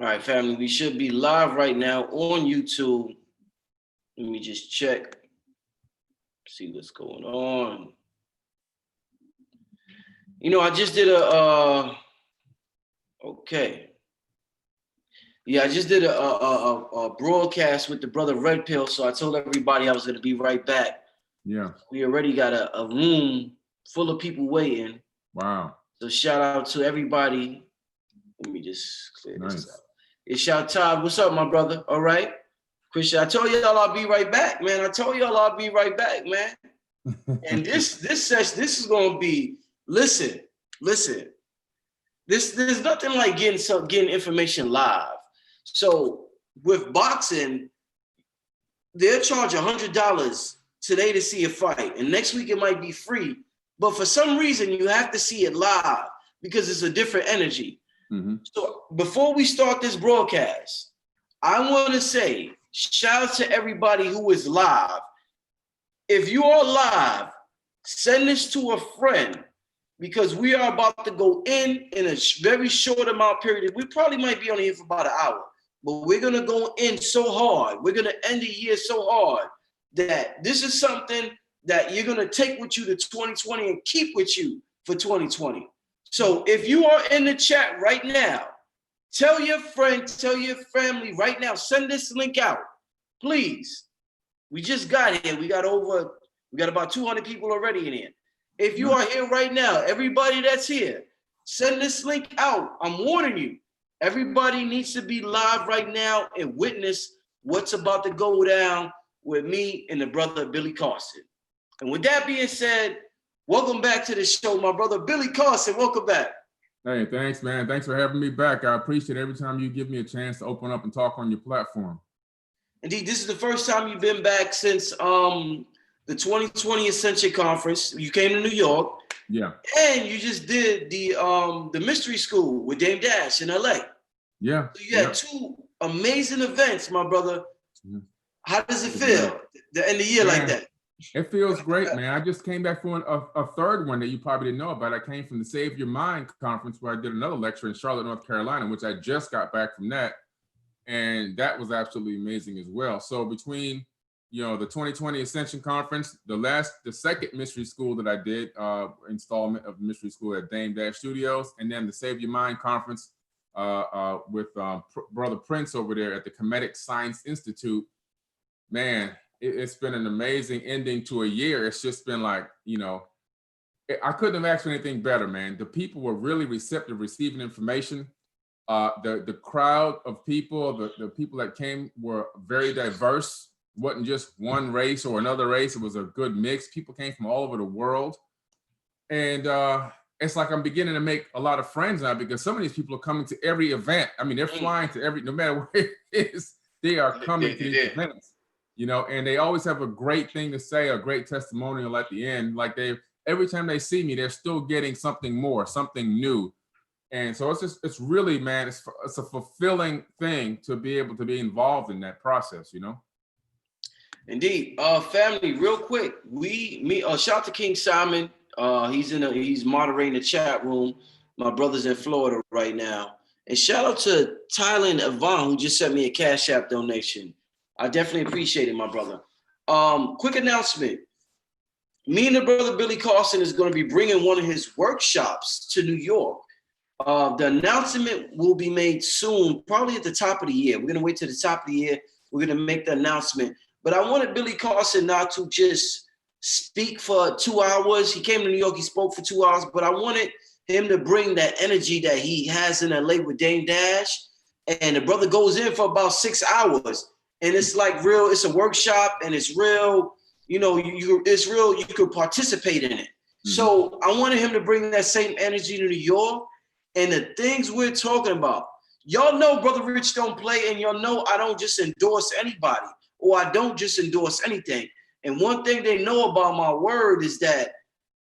All right, family, we should be live right now on YouTube. Let me just check, see what's going on. You know, I just did okay. Yeah, I just did a broadcast with the brother Red Pill, so I told everybody I was gonna be right back. Yeah. We already got a room full of people waiting. Wow. So shout out to everybody. Let me just clear this out. It's shout Todd. What's up, my brother? All right. Christian, I told y'all I'll be right back, man. I told y'all I'll be right back, man. And this session, this is gonna be, listen. There's nothing like getting information live. So with boxing, they'll charge $100 today to see a fight, and next week it might be free. But for some reason, you have to see it live because it's a different energy. Mm-hmm. So before we start this broadcast, I want to say shout out to everybody who is live. If you are live, send this to a friend because we are about to go in a very short amount period. We probably might be on here for about an hour, but we're going to go in so hard. We're going to end the year so hard that this is something that you're going to take with you to 2020 and keep with you for 2020. So if you are in the chat right now, tell your friend, tell your family right now, send this link out, please. We just got here. We got about 200 people already in here. If you are here right now, everybody that's here, send this link out. I'm warning you. Everybody needs to be live right now and witness what's about to go down with me and the brother Billy Carson. And with that being said, welcome back to the show, my brother Billy Carson. Welcome back. Hey, thanks, man. Thanks for having me back. I appreciate every time you give me a chance to open up and talk on your platform. Indeed, this is the first time you've been back since the 2020 Ascension Conference. You came to New York. Yeah. And you just did the mystery school with Dame Dash in LA. Yeah. So you had two amazing events, my brother. Mm-hmm. How does it feel to end the year like that? It feels great, man. I just came back from a third one that you probably didn't know about. I came from the Save Your Mind conference where I did another lecture in Charlotte, North Carolina, which I just got back from that. And that was absolutely amazing as well. So between, the 2020 Ascension Conference, the second mystery school that I did, installment of mystery school at Dame Dash Studios, and then the Save Your Mind conference with Brother Prince over there at the Kemetic Science Institute, man, it's been an amazing ending to a year. It's just been like, I couldn't have asked for anything better, man. The people were really receptive, receiving information. The crowd of people, the people that came were very diverse. It wasn't just one race or another race. It was a good mix. People came from all over the world. And it's like I'm beginning to make a lot of friends now because some of these people are coming to every event. I mean, they're flying to no matter where it is, they are coming to these events. And they always have a great thing to say, a great testimonial at the end. Like every time they see me, they're still getting something more, something new. And so it's really, man, it's a fulfilling thing to be able to be involved in that process, Indeed. Family, real quick, shout out to King Simon. He's moderating the chat room. My brother's in Florida right now. And shout out to Tyler and Yvonne, who just sent me a Cash App donation. I definitely appreciate it, my brother. Quick announcement. Me and the brother Billy Carson is going to be bringing one of his workshops to New York. The announcement will be made soon, probably at the top of the year. We're going to wait till the top of the year. We're going to make the announcement. But I wanted Billy Carson not to just speak for 2 hours. He came to New York, he spoke for 2 hours, but I wanted him to bring that energy that he has in LA with Dame Dash. And the brother goes in for about 6 hours. And it's like real, it's a workshop and it's real, it's real, you could participate in it. Mm-hmm. So I wanted him to bring that same energy to New York and the things we're talking about. Y'all know Brother Rich don't play, and y'all know I don't just endorse anybody or I don't just endorse anything. And one thing they know about my word is that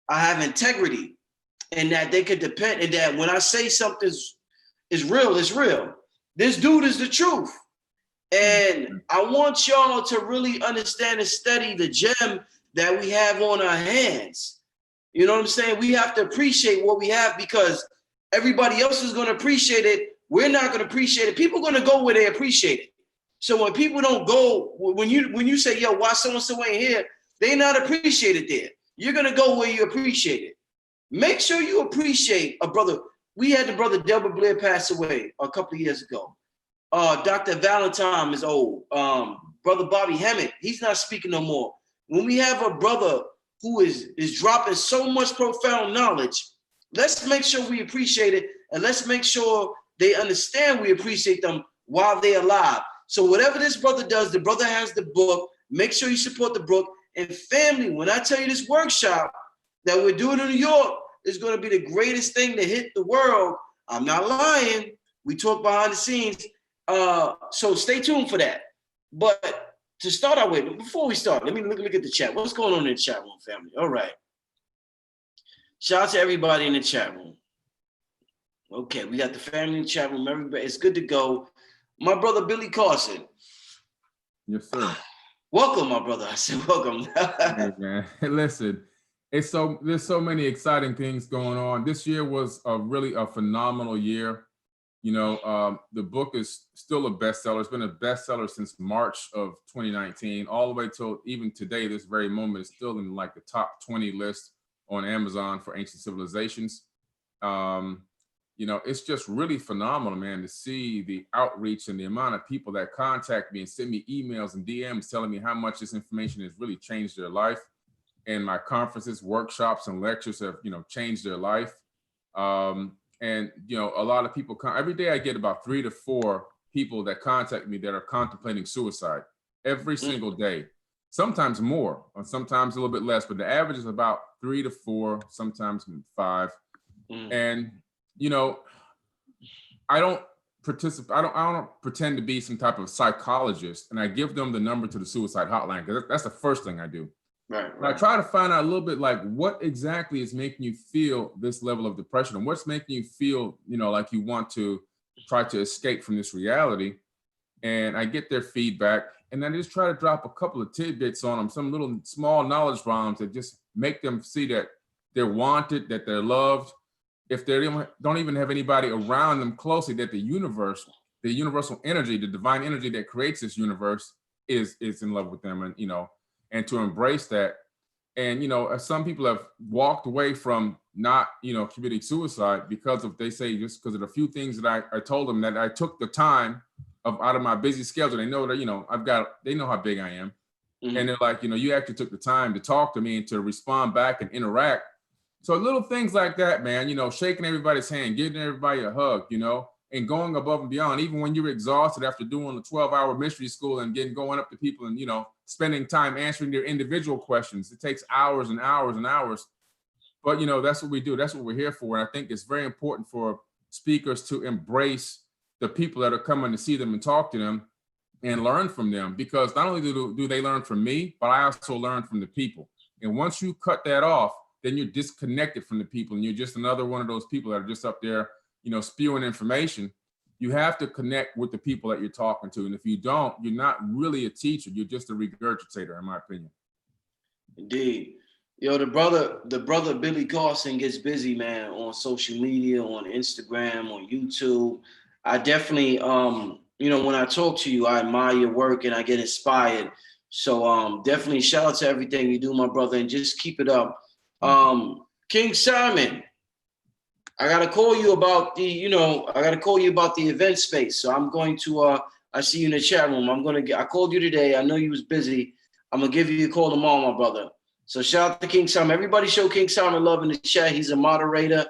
I have integrity and that they could depend, and that when I say something is real, it's real. This dude is the truth. And I want y'all to really understand and study the gem that we have on our hands. You know what I'm saying? We have to appreciate what we have because everybody else is going to appreciate it we're not going to appreciate it. People are going to go where they appreciate it. So when people don't go, when you say, yo, why so-and-so ain't here, they not appreciated there. You're going to go where you appreciate it. Make sure you appreciate a brother. We had the brother Delbert Blair pass away a couple of years ago. Dr. Valentine is old. Brother Bobby Hammett, he's not speaking no more. When we have a brother who is dropping so much profound knowledge, let's make sure we appreciate it, and let's make sure they understand we appreciate them while they're alive. So whatever this brother does, the brother has the book. Make sure you support the book. And family, when I tell you this workshop that we're doing in New York is going to be the greatest thing to hit the world, I'm not lying. We talk behind the scenes. So stay tuned for that. But to start out with, before we start, let me look at the chat. What's going on in the chat room, family? All right. Shout out to everybody in the chat room. Okay, we got the family in the chat room. Everybody, it's good to go. My brother Billy Carson. Yes, sir. Welcome, my brother. I said welcome. Hey, man. Listen, there's so many exciting things going on. This year was really a phenomenal year. You know, the book is still a bestseller. It's been a bestseller since March of 2019, all the way till even today, this very moment, is still in like the top 20 list on Amazon for ancient civilizations. You know, it's just really phenomenal, man, to see the outreach and the amount of people that contact me and send me emails and DMs telling me how much this information has really changed their life. And my conferences, workshops, and lectures have, you know, changed their life. And, you know, a lot of people every day I get about 3 to 4 people that contact me that are contemplating suicide every single day, sometimes more, or sometimes a little bit less, but the average is about 3 to 4, sometimes 5. And, you know, I don't pretend to be some type of psychologist, and I give them the number to the suicide hotline because that's the first thing I do. Right. I try to find out a little bit like what exactly is making you feel this level of depression, and what's making you feel, you know, like you want to try to escape from this reality. And I get their feedback, and then I just try to drop a couple of tidbits on them, some little small knowledge bombs that just make them see that they're wanted, that they're loved. If they don't even have anybody around them closely, that the universal energy, the divine energy that creates this universe is in love with them, and, you know, and to embrace that. And, you know, some people have walked away from not, you know, committing suicide because of, they say, just because of the few things that I told them, that I took the time out of my busy schedule. They know that, you know, they know how big I am. And they're like, you know, you actually took the time to talk to me and to respond back and interact. So little things like that, man, you know, shaking everybody's hand, giving everybody a hug, you know, and going above and beyond, even when you're exhausted after doing a 12-hour mystery school and going up to people and, you know, spending time answering their individual questions. It takes hours and hours and hours. But, you know, that's what we do. That's what we're here for. And I think it's very important for speakers to embrace the people that are coming to see them and talk to them and learn from them, because not only do they learn from me, but I also learn from the people. And once you cut that off, then you're disconnected from the people, and you're just another one of those people that are just up there, you know, spewing information. You have to connect with the people that you're talking to. And if you don't, you're not really a teacher. You're just a regurgitator, in my opinion. Indeed. Yo, the brother Billy Carson gets busy, man, on social media, on Instagram, on YouTube. I definitely, you know, when I talk to you, I admire your work and I get inspired. So definitely shout out to everything you do, my brother, and just keep it up. King Simon, I gotta call you about the event space. So I'm going to I see you in the chat room. I called you today. I know you was busy. I'm gonna give you a call tomorrow, my brother. So shout out to King Simon. Everybody show King Simon love in the chat. He's a moderator.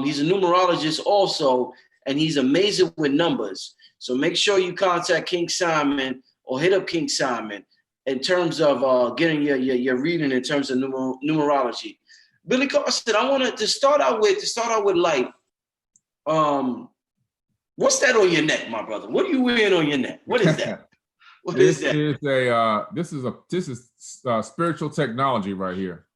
He's a numerologist also, and he's amazing with numbers. So make sure you contact King Simon or hit up King Simon in terms of getting your reading in terms of numerology. Billy Carson, I wanted to start out with light. What's that on your neck, my brother? What are you wearing on your neck? What is that? This is spiritual technology right here.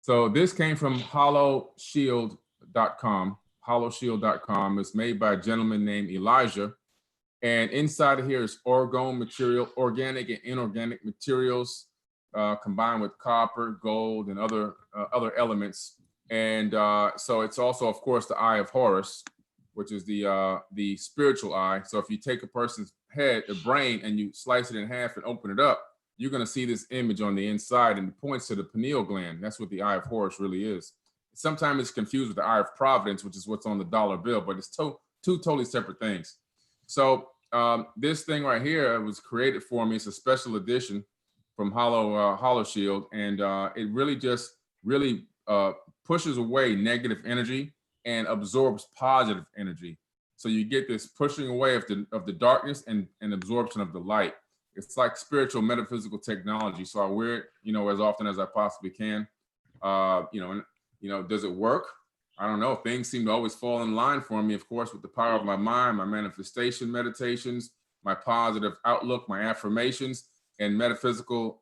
So this came from hollowshield.com. Hollowshield.com. It's made by a gentleman named Elijah. And inside of here is orgone material, organic and inorganic materials, combined with copper, gold, and other elements. And so it's also, of course, the Eye of Horus. which is the spiritual eye. So if you take a person's head, the brain, and you slice it in half and open it up, you're going to see this image on the inside, and it points to the pineal gland. That's what the eye of Horus really is. Sometimes it's confused with the eye of Providence, which is what's on the dollar bill, but it's two totally separate things. So this thing right here was created for me. It's a special edition from Hollow Shield, and it really just pushes away negative energy and absorbs positive energy. So you get this pushing away of the darkness and absorption of the light. It's like spiritual metaphysical technology. So I wear it, as often as I possibly can. Does it work? I don't know. Things seem to always fall in line for me, of course, with the power of my mind, my manifestation meditations, my positive outlook, my affirmations, and metaphysical,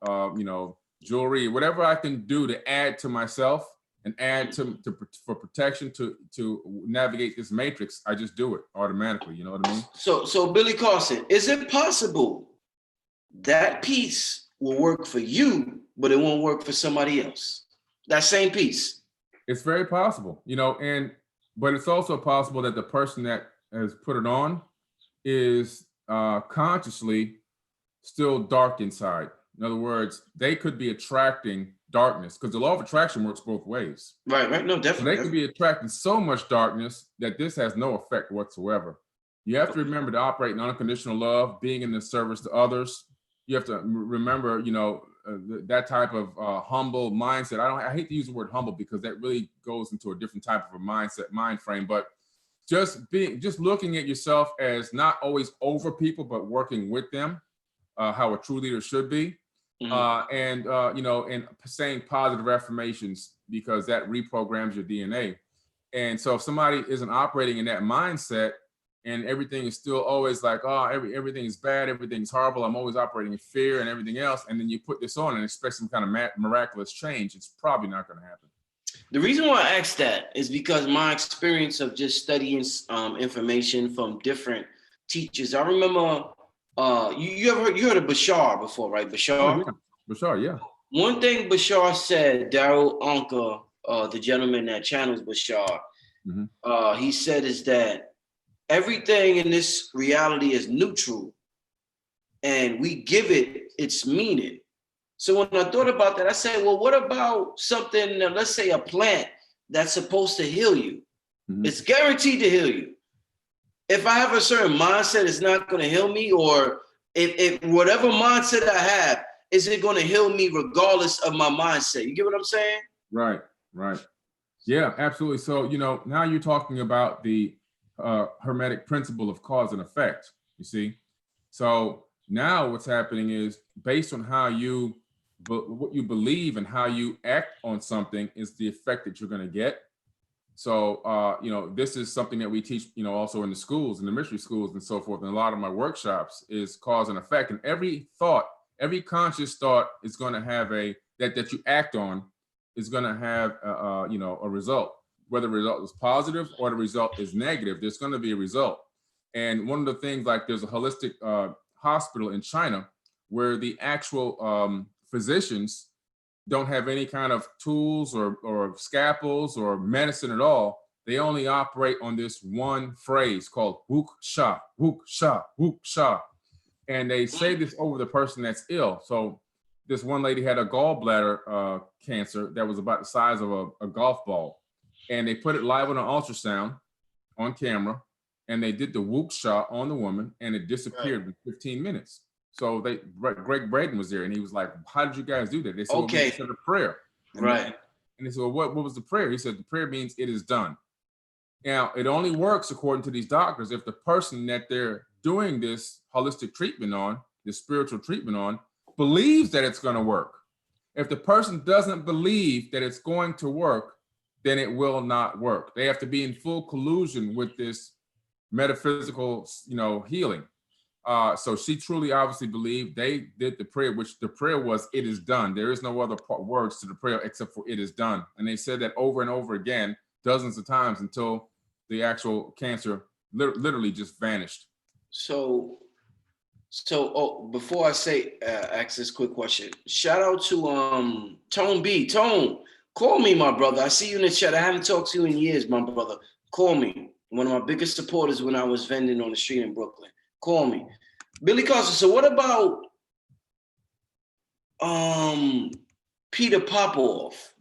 jewelry, whatever I can do to add to myself and add for protection to navigate this matrix. I just do it automatically. You know what I mean? So Billy Carson, is it possible that piece will work for you, but it won't work for somebody else? That same piece. It's very possible, but it's also possible that the person that has put it on is consciously still dark inside. In other words, they could be attracting darkness, because the law of attraction works both ways. Right. No, definitely. So they could be attracting so much darkness that this has no effect whatsoever. You have to remember to operate in unconditional love, being in the service to others. You have to remember, that type of humble mindset. I hate to use the word humble because that really goes into a different type of a mind frame, but just looking at yourself as not always over people, but working with them, how a true leader should be. And saying positive affirmations, because that reprograms your DNA. And so if somebody isn't operating in that mindset, and everything is still always like, oh, everything is bad, everything's horrible, I'm always operating in fear and everything else, and then you put this on and expect some kind of miraculous change, it's probably not going to happen. The reason why I asked that is because my experience of just studying information from different teachers. I remember you heard of Bashar before, right? Bashar? Oh, yeah. Bashar, yeah. One thing Bashar said, Daryl Anka, the gentleman that channels Bashar, he said is that everything in this reality is neutral, and we give it its meaning. So when I thought about that, I said, well, what about something, let's say a plant that's supposed to heal you? It's guaranteed to heal you. If I have a certain mindset, it's not going to heal me, or if whatever mindset I have, is it going to heal me regardless of my mindset? You get what I'm saying? Right. Yeah, absolutely. So, now you're talking about the hermetic principle of cause and effect, you see? So now what's happening is, based on how what you believe and how you act on something is the effect that you're going to get. So, this is something that we teach, also in the schools, in the mystery schools and so forth. And a lot of my workshops is cause and effect. And every conscious thought is going to have that you act on is going to have, a result. Whether the result is positive or the result is negative, there's going to be a result. And one of the things, like there's a holistic hospital in China where the actual physicians don't have any kind of tools or scalpels or medicine at all. They only operate on this one phrase called wook sha, wook sha, wook sha. And they say this over the person that's ill. So this one lady had a gallbladder cancer that was about the size of a golf ball. And they put it live on an ultrasound on camera, and they did the whoop shot on the woman, and it disappeared in 15 minutes. So Greg Braden was there, and he was like, how did you guys do that? They said, okay, well, we said a prayer. And they said, well, what was the prayer? He said, the prayer means it is done. Now, it only works, according to these doctors, if the person that they're doing this holistic treatment on, this spiritual treatment on, believes that it's going to work. If the person doesn't believe that it's going to work, then it will not work. They have to be in full collusion with this metaphysical, healing. So she truly, obviously believed. They did the prayer, which the prayer was, it is done. There is no other words to the prayer except for it is done. And they said that over and over again, dozens of times, until the actual cancer literally just vanished. So before I ask this quick question, shout out to Tone B. Tone, call me, my brother. I see you in the chat. I haven't talked to you in years, my brother. Call me. One of my biggest supporters when I was vending on the street in Brooklyn. Call me. Billy Carson, so what about Peter Popoff?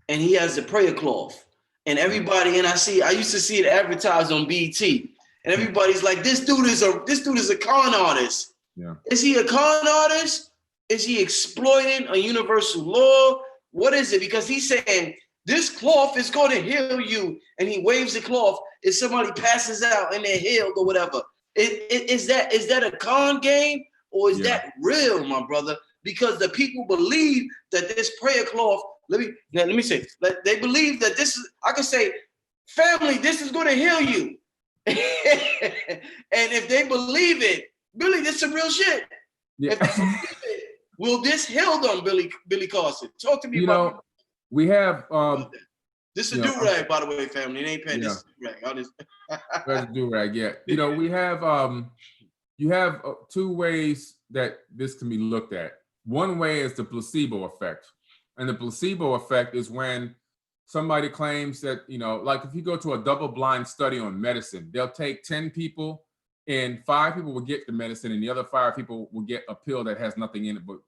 And he has the prayer cloth. And everybody, and I used to see it advertised on BT. And everybody's like, this dude is a con artist. Yeah. Is he a con artist? Is he exploiting a universal law? What is it? Because he's saying this cloth is going to heal you, and he waves the cloth. If somebody passes out and they're healed or whatever, is that a con game, or is that real, my brother? Because the people believe that this prayer cloth. Let me say, they believe that this is. I can say, family, this is going to heal you, and if they believe it, Billy, this is some real shit. Yeah. If they believe it, will this heal them, Billy Carson? Talk to me about it. We have this is a do-rag, by the way, family. It ain't pen. This is a do-rag. That's a do-rag, yeah. We have you have two ways that this can be looked at. One way is the placebo effect. And the placebo effect is when somebody claims that, like if you go to a double-blind study on medicine, they'll take 10 people and 5 people will get the medicine and the other 5 people will get a pill that has nothing in it but,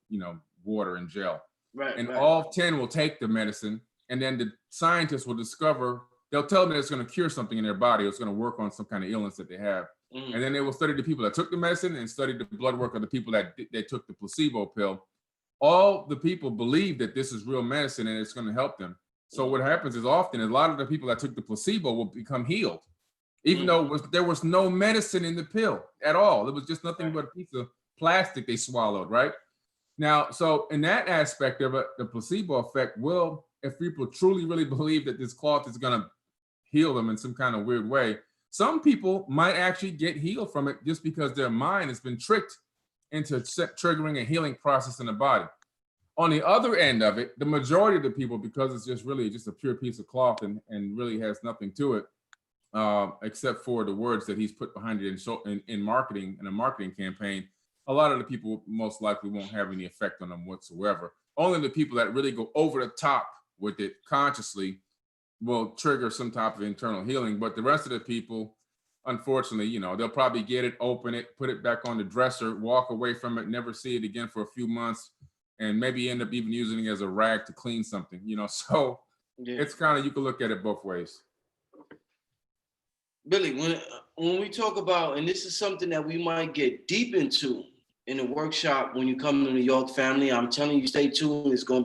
water and gel. Right. And all 10 will take the medicine, and then the scientists will discover, they'll tell them that it's going to cure something in their body, or it's going to work on some kind of illness that they have. And then they will study the people that took the medicine and study the blood work of the people that they took the placebo pill. All the people believe that this is real medicine and it's going to help them. So what happens is often a lot of the people that took the placebo will become healed, even though there was no medicine in the pill at all. It was just nothing but a piece of plastic they swallowed, right? Now, so in that aspect of it, the placebo effect will, if people truly, really believe that this cloth is going to heal them in some kind of weird way, some people might actually get healed from it just because their mind has been tricked into triggering a healing process in the body. On the other end of it, the majority of the people, because it's just really just a pure piece of cloth and really has nothing to it, except for the words that he's put behind it in marketing, in a marketing campaign, a lot of the people most likely won't have any effect on them whatsoever. Only the people that really go over the top with it consciously will trigger some type of internal healing. But the rest of the people, unfortunately, they'll probably get it, open it, put it back on the dresser, walk away from it, never see it again for a few months, and maybe end up even using it as a rag to clean something, So it's kind of, you can look at it both ways. Billy, when we talk about, and this is something that we might get deep into in the workshop when you come to New York, family, I'm telling you, stay tuned. It's gonna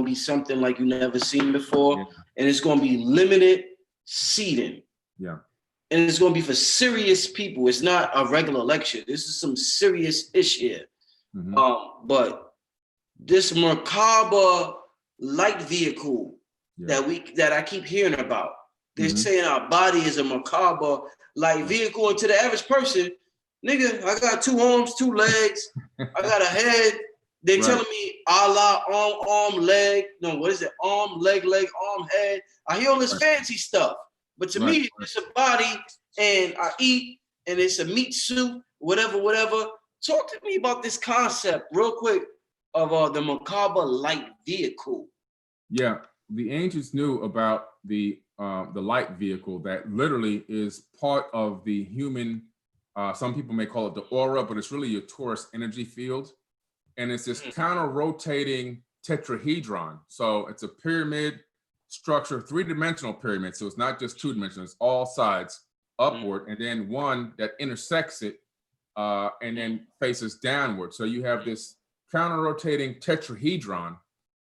be something like you never seen before, and it's gonna be limited seating. Yeah. And it's gonna be for serious people. It's not a regular lecture. This is some serious ish here. But this Merkabah light vehicle that I keep hearing about. They're saying our body is a Merkabah light vehicle, and to the average person, nigga, I got 2 arms, 2 legs, I got a head. They're telling me Allah, arm, leg. No, what is it? Arm, leg, arm, head. I hear all this fancy stuff. But to me, it's a body, and I eat, and it's a meat suit, whatever. Talk to me about this concept real quick of the Merkabah light vehicle. Yeah, the ancients knew about the light vehicle that literally is part of the human. Some people may call it the aura, but it's really your Taurus energy field, and it's this counter-rotating tetrahedron. So it's a pyramid structure, 3-dimensional pyramid. So it's not just 2-dimensional; it's all sides upward, and then one that intersects it, and then faces downward. So you have this counter-rotating tetrahedron,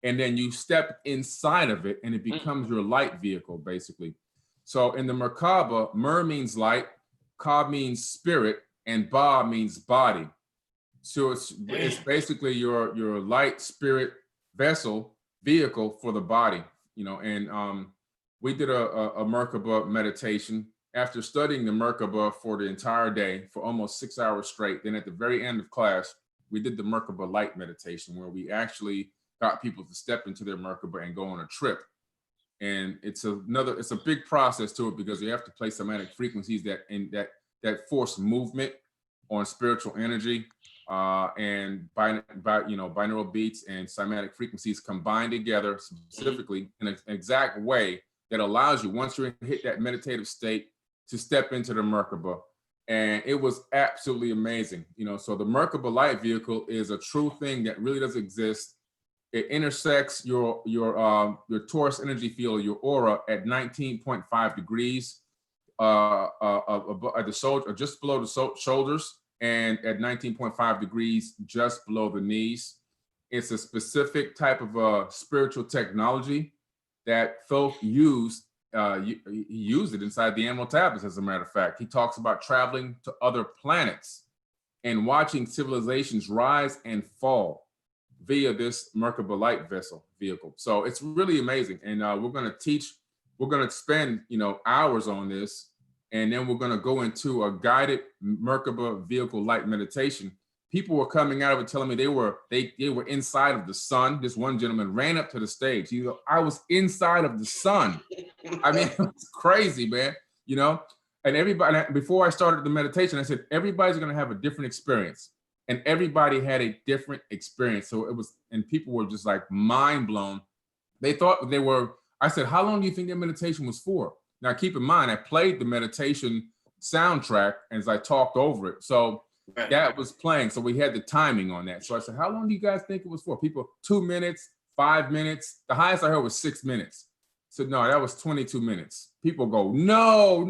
and then you step inside of it, and it becomes your light vehicle, basically. So in the Merkabah, Mer means light, Ka means spirit, and Ba means body. So it's basically your light spirit vessel vehicle for the body, And we did a Merkabah meditation after studying the Merkabah for the entire day for almost 6 hours straight. Then at the very end of class, we did the Merkabah light meditation, where we actually got people to step into their Merkabah and go on a trip. And it's a big process to it, because you have to play somatic frequencies that force movement on spiritual energy, and binaural beats and cymatic frequencies combined together specifically in an exact way that allows you, once you hit that meditative state, to step into the Merkabah. And it was absolutely amazing. You know, so the Merkabah light vehicle is a true thing that really does exist. It intersects your Taurus energy field, your aura, at 19.5 degrees at the shoulder, just below the shoulders, and at 19.5 degrees just below the knees. It's a specific type of spiritual technology that Thoth used. He used it inside the Animal Tablets, as a matter of fact. He talks about traveling to other planets and watching civilizations rise and fall via this Merkabah light vehicle. So it's really amazing. And we're going to spend, hours on this. And then we're going to go into a guided Merkabah vehicle light meditation. People were coming out of it telling me they were inside of the sun. This one gentleman ran up to the stage. He goes, I was inside of the sun. I mean, it's crazy, man. And everybody, before I started the meditation, I said, everybody's going to have a different experience. And everybody had a different experience. So and people were just like mind blown. They thought I said, how long do you think that meditation was for? Now, keep in mind, I played the meditation soundtrack as I talked over it. So right. That was playing. So we had the timing on that. So I said, how long do you guys think it was for? People, 2 minutes, 5 minutes. The highest I heard was 6 minutes. So no, that was 22 minutes. People go, no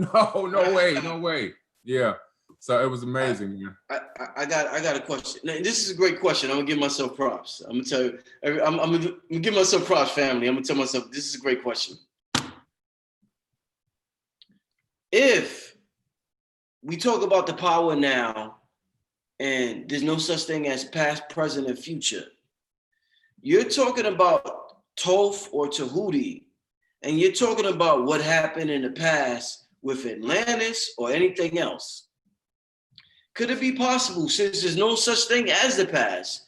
way. Yeah. So it was amazing, man. I got a question. Now, this is a great question. I'm gonna give myself props. I'm gonna tell you, I'm gonna give myself props, family. I'm gonna tell myself, this is a great question. If we talk about the power now, and there's no such thing as past, present, and future, you're talking about Thoth or Tahuti, and you're talking about what happened in the past with Atlantis or anything else. Could it be possible, since there's no such thing as the past,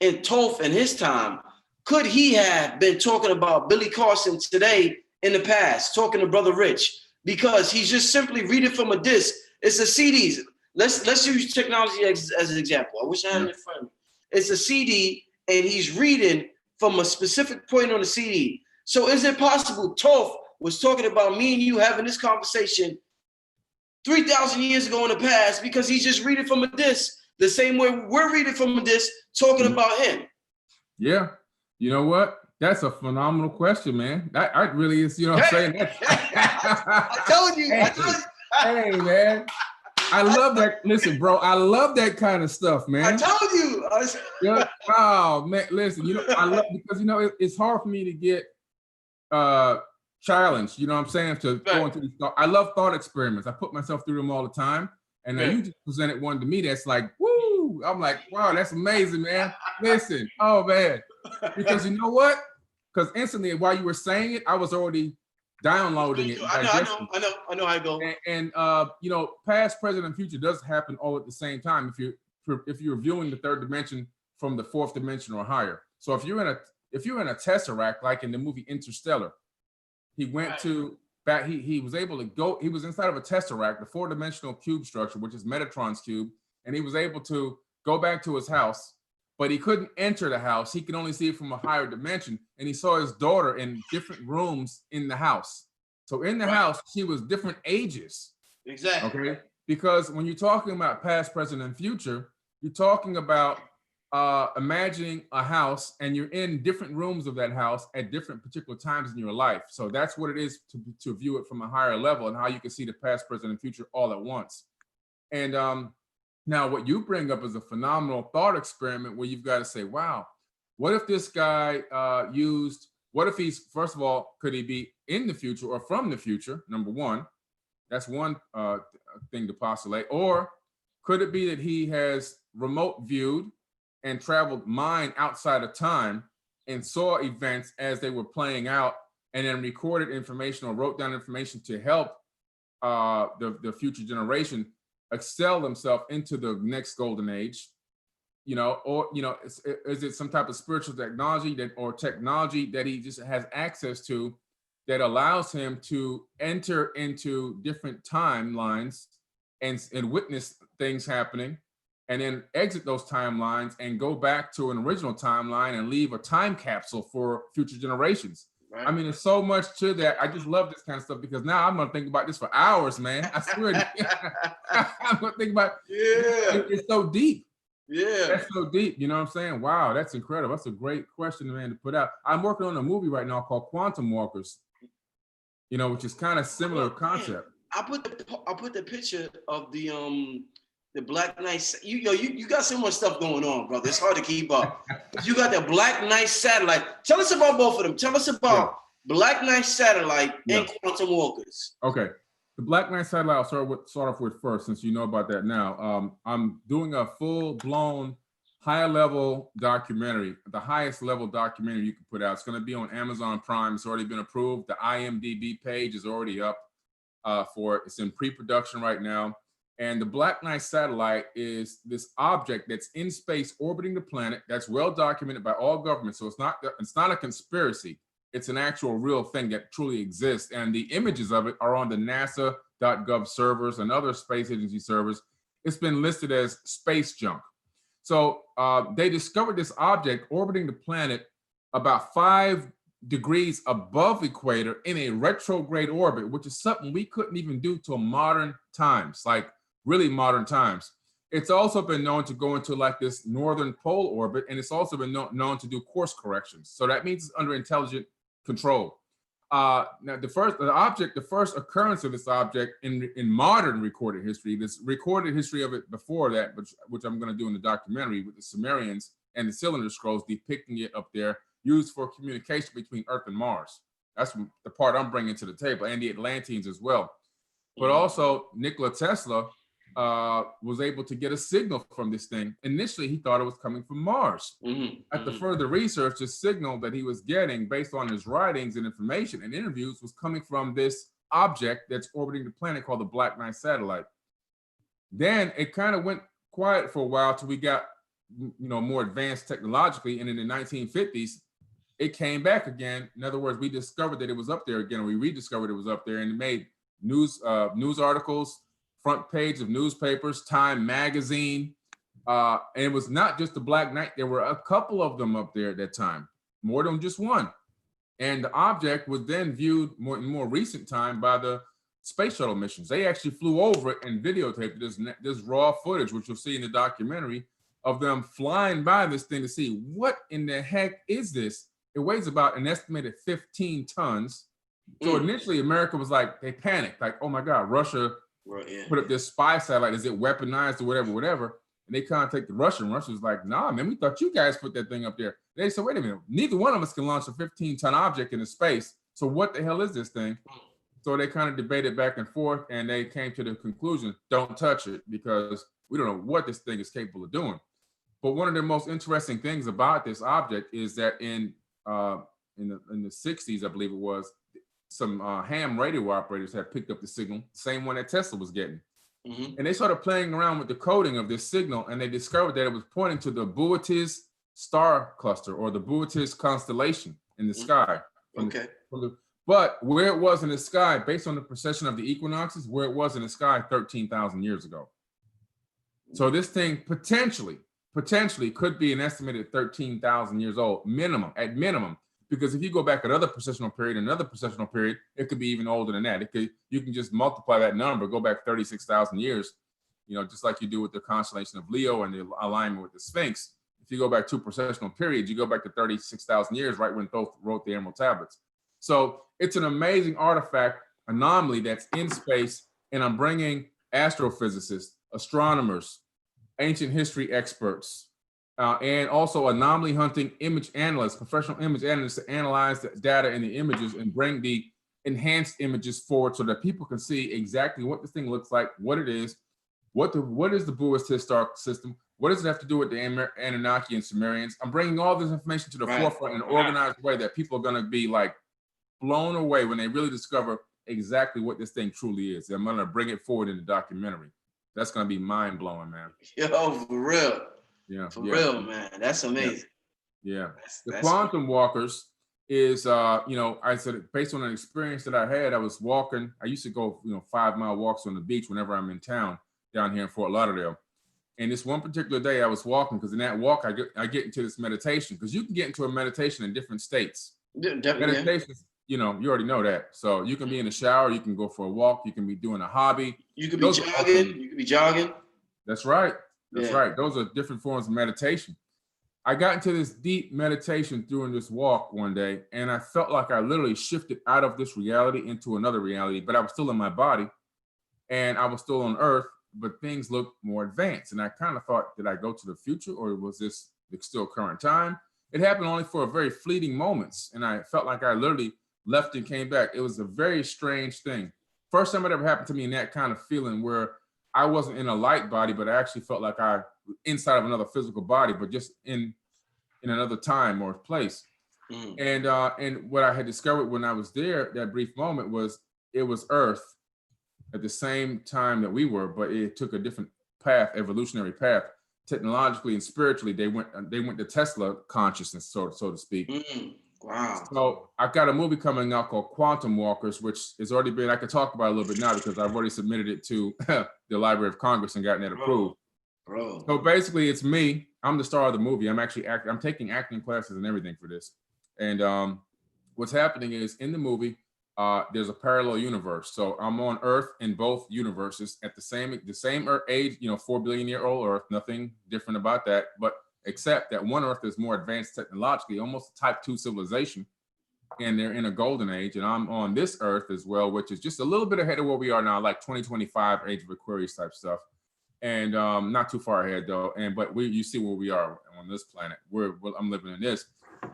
in Thoth and his time, could he have been talking about Billy Carson today in the past, talking to Brother Rich? Because he's just simply reading from a disc. It's a CDs. Let's use technology as an example. I wish I had it in front of me. It's a CD, and he's reading from a specific point on the CD. So is it possible Thoth was talking about me and you having this conversation 3,000 years ago in the past, because he's just reading from a disc the same way we're reading from a disc talking about him? Yeah. You know what? That's a phenomenal question, man. I really is, what I'm saying? I told you. Hey, man. I love that. Listen, bro, I love that kind of stuff, man. I told you. Oh, man, listen, I love, because, it's hard for me to get challenged, you know what I'm saying, to go into these thoughts. I love thought experiments. I put myself through them all the time. And you just presented one to me that's like, woo. I'm like, wow, that's amazing, man. Listen, oh, man. Because you know what? Because instantly, while you were saying it, I was already downloading it. I know how it goes. And past, present, and future does happen all at the same time if you're viewing the third dimension from the fourth dimension or higher. So if you're in a tesseract, like in the movie Interstellar, he went to back. He was able to go. He was inside of a tesseract, the four-dimensional cube structure, which is Metatron's cube, and he was able to go back to his house. But he couldn't enter the house. He could only see it from a higher dimension. And he saw his daughter in different rooms in the house. So in the house, she was different ages. Exactly. Okay. Because when you're talking about past, present, and future, you're talking about imagining a house, and you're in different rooms of that house at different particular times in your life. So that's what it is to view it from a higher level, and how you can see the past, present, and future all at once. And now, what you bring up is a phenomenal thought experiment where you've got to say, wow, what if this guy what if he's, first of all, could he be in the future or from the future? Number one, that's one thing to postulate. Or could it be that he has remote viewed and traveled mind outside of time and saw events as they were playing out, and then recorded information or wrote down information to help the future generation excel themselves into the next golden age, or is it some type of spiritual technology that he just has access to that allows him to enter into different timelines and witness things happening, and then exit those timelines and go back to an original timeline and leave a time capsule for future generations. Right. I mean, there's so much to that. I just love this kind of stuff because now I'm gonna think about this for hours, man. I swear to you. I'm gonna think about it's so deep. Yeah. That's so deep. You know what I'm saying? Wow, that's incredible. That's a great question, man, to put out. I'm working on a movie right now called Quantum Walkers, you know, which is kind of similar concept. I put the picture of the Black Knight. You got so much stuff going on, brother. It's hard to keep up. You got the Black Knight satellite. Tell us about both of them. Tell us about Black Knight satellite and Quantum Walkers. Okay. The Black Knight satellite, I'll start off with first, since you know about that now. I'm doing a full-blown, high-level documentary, the highest level documentary you can put out. It's going to be on Amazon Prime. It's already been approved. The IMDb page is already up for it. It's in pre-production right now. And the Black Knight satellite is this object that's in space orbiting the planet that's well documented by all governments. So it's not a conspiracy. It's an actual real thing that truly exists. And the images of it are on the NASA.gov servers and other space agency servers. It's been listed as space junk. So they discovered this object orbiting the planet about 5 degrees above equator in a retrograde orbit, which is something we couldn't even do till modern times, like really modern times. It's also been known to go into like this northern pole orbit, and it's also been known to do course corrections. So that means it's under intelligent control. Now, the first occurrence of this object in modern recorded history, this recorded history of it before that, which I'm going to do in the documentary with the Sumerians and the cylinder scrolls depicting it up there, used for communication between Earth and Mars. That's the part I'm bringing to the table, and the Atlanteans as well. But also, Nikola Tesla was able to get a signal from this thing. Initially, he thought it was coming from Mars. After further research, the signal that he was getting based on his writings and information and interviews was coming from this object that's orbiting the planet called the Black Knight satellite. Then it kind of went quiet for a while till we got more advanced technologically, and in the 1950s, it came back again. In other words, we discovered that it was up there again, or we rediscovered it was up there, and it made news articles, front page of newspapers, Time magazine. And it was not just the Black Knight. There were a couple of them up there at that time, more than just one. And the object was then viewed in more recent time by the space shuttle missions. They actually flew over it and videotaped this raw footage, which you'll see in the documentary, of them flying by this thing to see what in the heck is this. It weighs about an estimated 15 tons. So initially, America was like, they panicked, like, oh my God, Russia put up this spy satellite. Is it weaponized or whatever? And they contact the Russian. Russia was like, nah, man, we thought you guys put that thing up there. They said, wait a minute, neither one of us can launch a 15-ton object into space. So what the hell is this thing? So they kind of debated back and forth, and they came to the conclusion, don't touch it, because we don't know what this thing is capable of doing. But one of the most interesting things about this object is that in the 60s, I believe it was, some ham radio operators had picked up the signal, same one that Tesla was getting. And they started playing around with the coding of this signal, and they discovered that it was pointing to the Boötes star cluster, or the Boötes constellation in the sky. But where it was in the sky, based on the precession of the equinoxes, where it was in the sky 13,000 years ago. So this thing potentially could be an estimated 13,000 years old, at minimum. Because if you go back another precessional period, it could be even older than that. You can just multiply that number, go back 36,000 years, just like you do with the constellation of Leo and the alignment with the Sphinx. If you go back 2 precessional periods, you go back to 36,000 years, right when Thoth wrote the Emerald Tablets. So it's an amazing artifact, anomaly that's in space, and I'm bringing astrophysicists, astronomers, ancient history experts, and also anomaly hunting image analysts, professional image analysts, to analyze the data and the images and bring the enhanced images forward so that people can see exactly what this thing looks like, what it is, what is the Boötes star system, what does it have to do with the Anunnaki and Sumerians. I'm bringing all this information to the forefront in an organized way that people are going to be like blown away when they really discover exactly what this thing truly is. I'm going to bring it forward in the documentary. That's going to be mind blowing, man. Yo, for real. Yeah, for real, man. That's amazing. Yeah. The Quantum Walkers is, I said, based on an experience that I had, I was walking. I used to go, 5-mile walks on the beach whenever I'm in town down here in Fort Lauderdale. And this one particular day I was walking, because in that walk, I get into this meditation, because you can get into a meditation in different states. Definitely. Meditation, you already know that. So you can be in the shower, you can go for a walk, you can be doing a hobby. You could be jogging. You could be jogging. That's right. That's right. Those are different forms of meditation. I got into this deep meditation during this walk one day, and I felt like I literally shifted out of this reality into another reality, but I was still in my body and I was still on Earth, but things looked more advanced. And I kind of thought, did I go to the future, or was this the still current time? It happened only for a very fleeting moments, and I felt like I literally left and came back. It was a very strange thing. First time it ever happened to me in that kind of feeling, where I wasn't in a light body, but I actually felt like I inside of another physical body, but just in another time or place. And what I had discovered when I was there, that brief moment, was it was Earth at the same time that we were, but it took a different path, evolutionary path. Technologically and spiritually, they went to Tesla consciousness, so to speak. Wow. So I've got a movie coming out called Quantum Walkers, which has already been, I could talk about it a little bit now because I've already submitted it to the Library of Congress and gotten it approved. Bro. So basically it's me. I'm the star of the movie. I'm actually I'm taking acting classes and everything for this. And what's happening is, in the movie, there's a parallel universe. So I'm on Earth in both universes at the same age, 4 billion year old Earth, nothing different about that, but except that one Earth is more advanced technologically, almost a type 2 civilization, and they're in a golden age. And I'm on this Earth as well, which is just a little bit ahead of where we are now, like 2025 age of Aquarius type stuff. And not too far ahead though. But you see where we are on this planet. I'm living in this.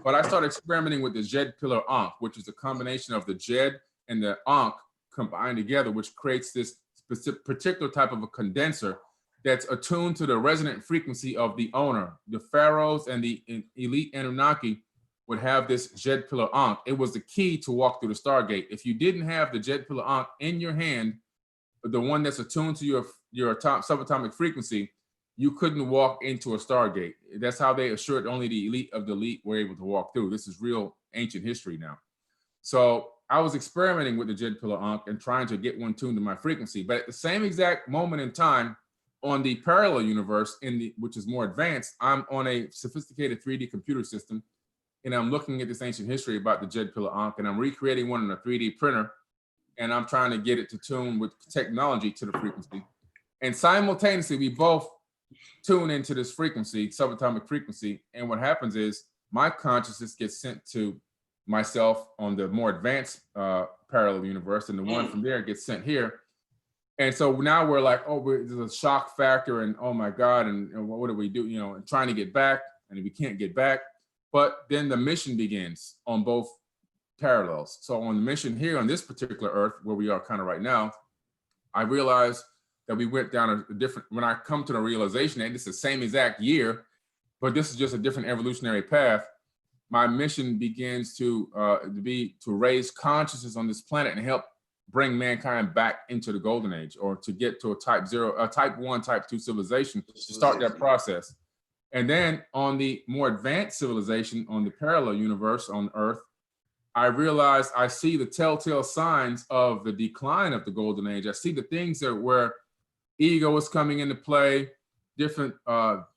But I started experimenting with the Jed Pillar Ankh, which is a combination of the Jed and the Ankh combined together, which creates this particular type of a condenser that's attuned to the resonant frequency of the owner. The pharaohs and the elite Anunnaki would have this Jed Pillar Ankh. It was the key to walk through the Stargate. If you didn't have the Jed Pillar Ankh in your hand, the one that's attuned to your subatomic frequency, you couldn't walk into a Stargate. That's how they assured only the elite of the elite were able to walk through. This is real ancient history now. So I was experimenting with the Jed Pillar Ankh and trying to get one tuned to my frequency. But at the same exact moment in time, on the parallel universe, which is more advanced, I'm on a sophisticated 3D computer system, and I'm looking at this ancient history about the Jed Pillar Ankh, and I'm recreating one on a 3D printer, and I'm trying to get it to tune with technology to the frequency. And simultaneously, we both tune into this frequency, subatomic frequency. And what happens is my consciousness gets sent to myself on the more advanced parallel universe, and the one from there gets sent here. And so now we're like, there's a shock factor, and oh my God, and what do we do? And trying to get back, and we can't get back. But then the mission begins on both parallels. So on the mission here on this particular Earth, where we are kind of right now, I realized that we went down a different, when I come to the realization that it's the same exact year, but this is just a different evolutionary path, my mission begins to raise consciousness on this planet and help bring mankind back into the golden age, or to get to a type 1, type 2 civilization, to start that process. And then on the more advanced civilization, on the parallel universe on Earth, I realized I see the telltale signs of the decline of the golden age. I see the things where ego is coming into play. Different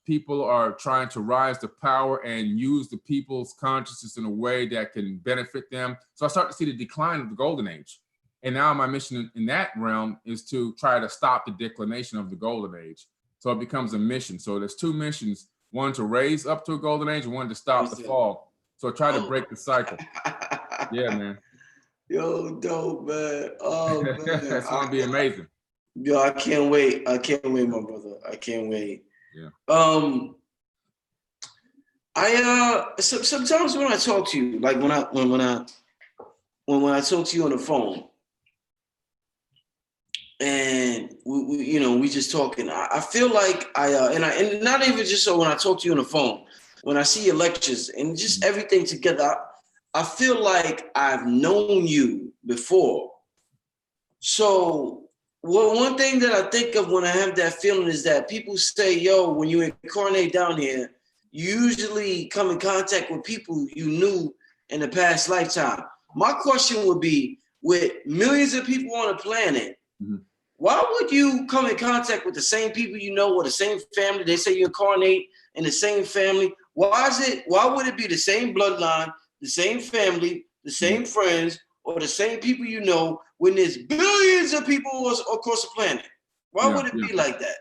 people are trying to rise to power and use the people's consciousness in a way that can benefit them. So I start to see the decline of the golden age. And now my mission in that realm is to try to stop the declination of the golden age. So it becomes a mission. So there's two missions, one to raise up to a golden age and one to stop the fall. So try to break the cycle. Yeah, man. Yo, dope, man. Oh, man. It's going to be amazing. Yo, I can't wait. I can't wait, my brother. I can't wait. Yeah. Sometimes when I talk to you, like when I talk to you on the phone, and we just talking, I feel like and not even just so when I talk to you on the phone, when I see your lectures and just everything together, I feel like I've known you before. So one thing that I think of when I have that feeling is that people say, yo, when you incarnate down here, you usually come in contact with people you knew in the past lifetime. My question would be, with millions of people on the planet, why would you come in contact with the same people you know, or the same family? They say you incarnate in the same family. Why would it be the same bloodline, the same family, the same friends, or the same people you know when there's billions of people across the planet? Why would it be like that?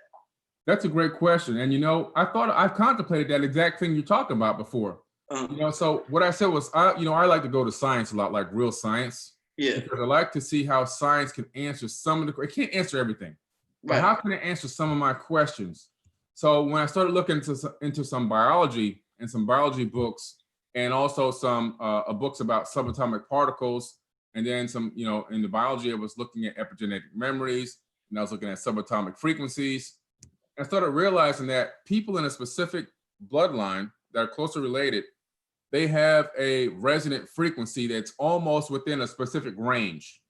That's a great question. And, you know, I contemplated that exact thing you're talking about before. You know, so what I said was, I like to go to science a lot, like real science. Yeah. Because I like to see how science can answer some of it can't answer everything. But how can it answer some of my questions? So when I started looking into some biology and some biology books, and also some books about subatomic particles, and then some, you know, in the biology, I was looking at epigenetic memories, and I was looking at subatomic frequencies. I started realizing that people in a specific bloodline that are closely related, they have a resonant frequency that's almost within a specific range.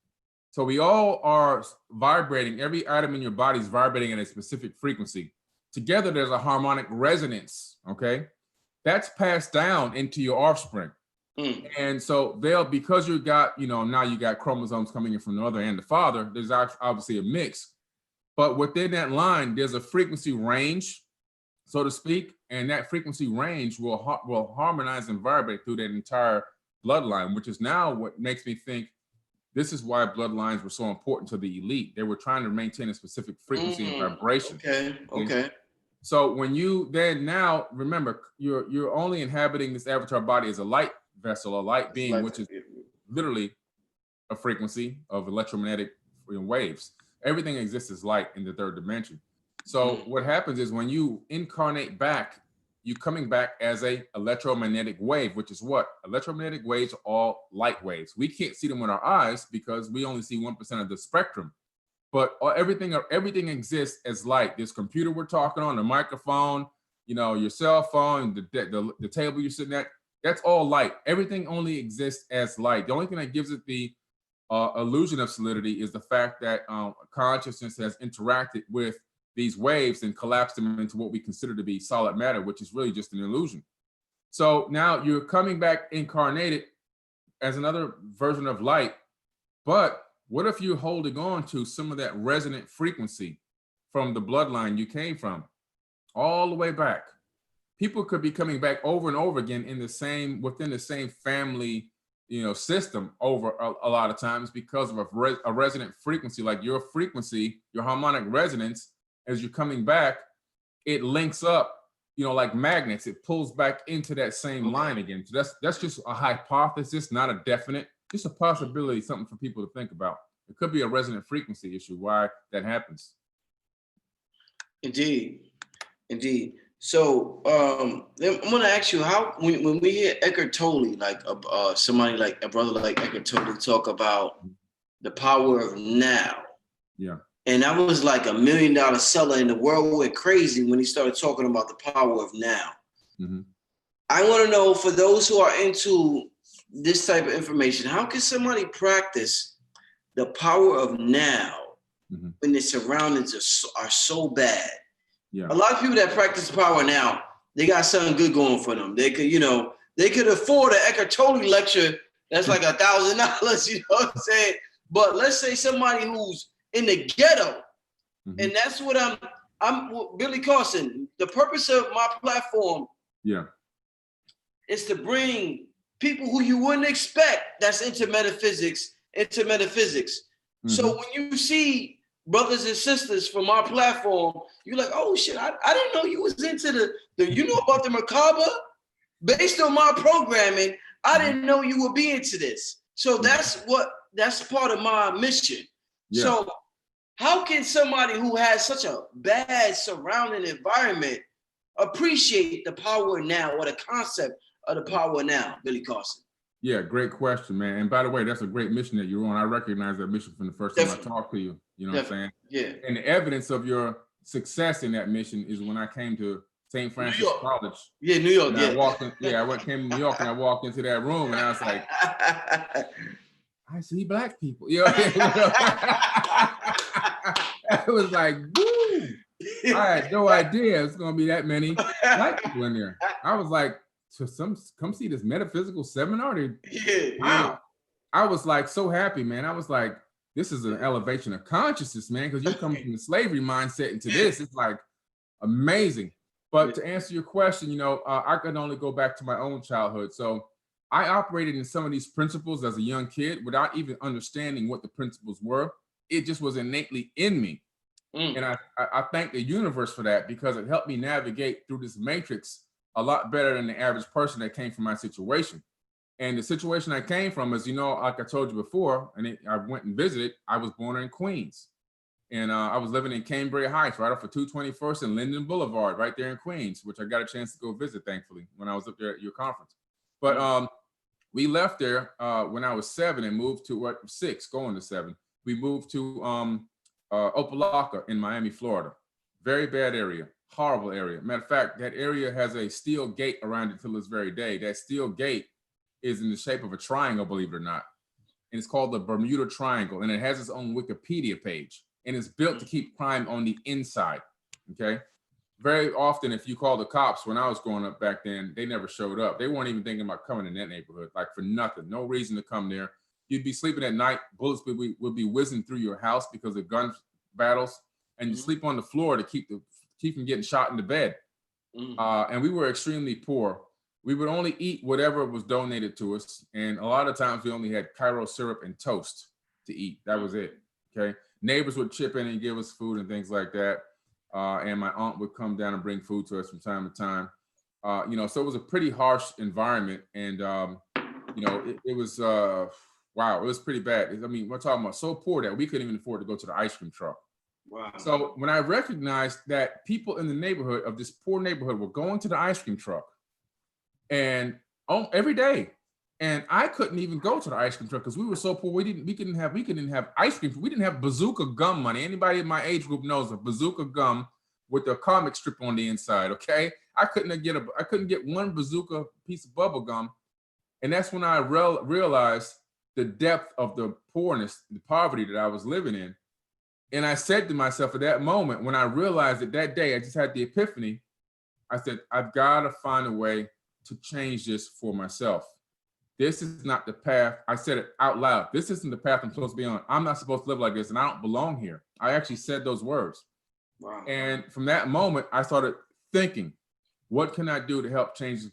So we all are vibrating, every atom in your body is vibrating at a specific frequency. Together, there's a harmonic resonance, okay? That's passed down into your offspring. And so because you got, you know, now you got chromosomes coming in from the mother and the father, there's obviously a mix. But within that line, there's a frequency range, so to speak, and that frequency range will harmonize and vibrate through that entire bloodline, which is now what makes me think this is why bloodlines were so important to the elite. They were trying to maintain a specific frequency and vibration. Okay. So when you then now remember, you're only inhabiting this avatar body as a light vessel, a light being, which is literally a frequency of electromagnetic waves. Everything exists as light in the third dimension. So what happens is when you incarnate back, you're coming back as a electromagnetic wave, which is what? Electromagnetic waves are all light waves. We can't see them with our eyes because we only see 1% of the spectrum. But everything exists as light. This computer we're talking on, the microphone, you know, your cell phone, the table you're sitting at, that's all light. Everything only exists as light. The only thing that gives it the illusion of solidity is the fact that consciousness has interacted with these waves and collapsed them into what we consider to be solid matter, which is really just an illusion. So now you're coming back incarnated as another version of light, but what if you're holding on to some of that resonant frequency from the bloodline you came from all the way back? People could be coming back over and over again within the same family, you know, system over a lot of times because of a resonant frequency, like your frequency, your harmonic resonance. As you're coming back, it links up, you know, like magnets. It pulls back into that same line again. So that's just a hypothesis, not a definite, just a possibility, something for people to think about. It could be a resonant frequency issue, why that happens. Indeed. So I'm going to ask you, how when we hear Eckhart Tolle, like somebody like a brother like Eckhart Tolle talk about the power of now. Yeah. And I was like $1 million seller, and the world went crazy when he started talking about the power of now. I want to know, for those who are into this type of information, how can somebody practice the power of now when the surroundings are so bad? Yeah. A lot of people that practice power now, they got something good going for them. They could afford an Eckhart Tolle lecture that's like $1,000, you know what I'm saying? But let's say somebody who's in the ghetto, and that's what I'm Billy Carson. The purpose of my platform, is to bring people who you wouldn't expect that's into metaphysics. So when you see brothers and sisters from our platform, you're like, oh shit, I didn't know you was into the you know about the Merkabah? Based on my programming, I didn't know you would be into this. So that's part of my mission. So how can somebody who has such a bad surrounding environment appreciate the power now, or the concept of the power now, Billy Carson? Yeah, great question, man. And by the way, that's a great mission that you're on. I recognize that mission from the first time I talked to you. You know what I'm saying? Yeah. And the evidence of your success in that mission is when I came to St. Francis College. Yeah, New York. I came to New York and I walked into that room and I was like, I see black people. You know what I mean? It was like, woo! I had no idea it's gonna be that many black people in there. I was like, come see this metaphysical seminar. Wow. I was like so happy, man. I was like, this is an elevation of consciousness, man, because you're coming from the slavery mindset into this. It's like amazing. But to answer your question, you know, I can only go back to my own childhood. So I operated in some of these principles as a young kid without even understanding what the principles were. It just was innately in me. And I thank the universe for that, because it helped me navigate through this matrix a lot better than the average person that came from my situation. And the situation I came from is, like I told you before, and I went and visited, I was born in Queens. And I was living in Cambria Heights, right off of 221st and Linden Boulevard, right there in Queens, which I got a chance to go visit, thankfully, when I was up there at your conference. But we left there when I was 7 and moved to 6, going to 7. We moved to Opelika in Miami, Florida. Very bad area, horrible area. Matter of fact, that area has a steel gate around it till this very day. That steel gate is in the shape of a triangle, believe it or not. And it's called the Bermuda Triangle, and it has its own Wikipedia page. And it's built to keep crime on the inside, okay? Very often, if you call the cops, when I was growing up back then, they never showed up. They weren't even thinking about coming in that neighborhood, like for nothing, no reason to come there. You'd be sleeping at night, bullets would be whizzing through your house because of gun battles, and you sleep on the floor to keep from getting shot in the bed. And we were extremely poor. We would only eat whatever was donated to us, and a lot of times we only had Cairo syrup and toast to eat. That was it, okay? Neighbors would chip in and give us food and things like that. And my aunt would come down and bring food to us from time to time. So it was a pretty harsh environment. And, it was, wow, it was pretty bad. I mean, we're talking about so poor that we couldn't even afford to go to the ice cream truck. Wow. So when I recognized that people in the neighborhood of this poor neighborhood were going to the ice cream truck and every day, and I couldn't even go to the ice cream truck because we were so poor. We couldn't have ice cream. We didn't have bazooka gum money. Anybody in my age group knows a bazooka gum with a comic strip on the inside. Okay, I couldn't get one bazooka piece of bubble gum, and that's when I realized the depth of the poorness, the poverty that I was living in. And I said to myself at that moment, when I realized it that day, I just had the epiphany. I said, I've got to find a way to change this for myself. This is not the path. I said it out loud. This isn't the path I'm supposed to be on. I'm not supposed to live like this, and I don't belong here. I actually said those words. Wow. And from that moment, I started thinking, what can I do to help change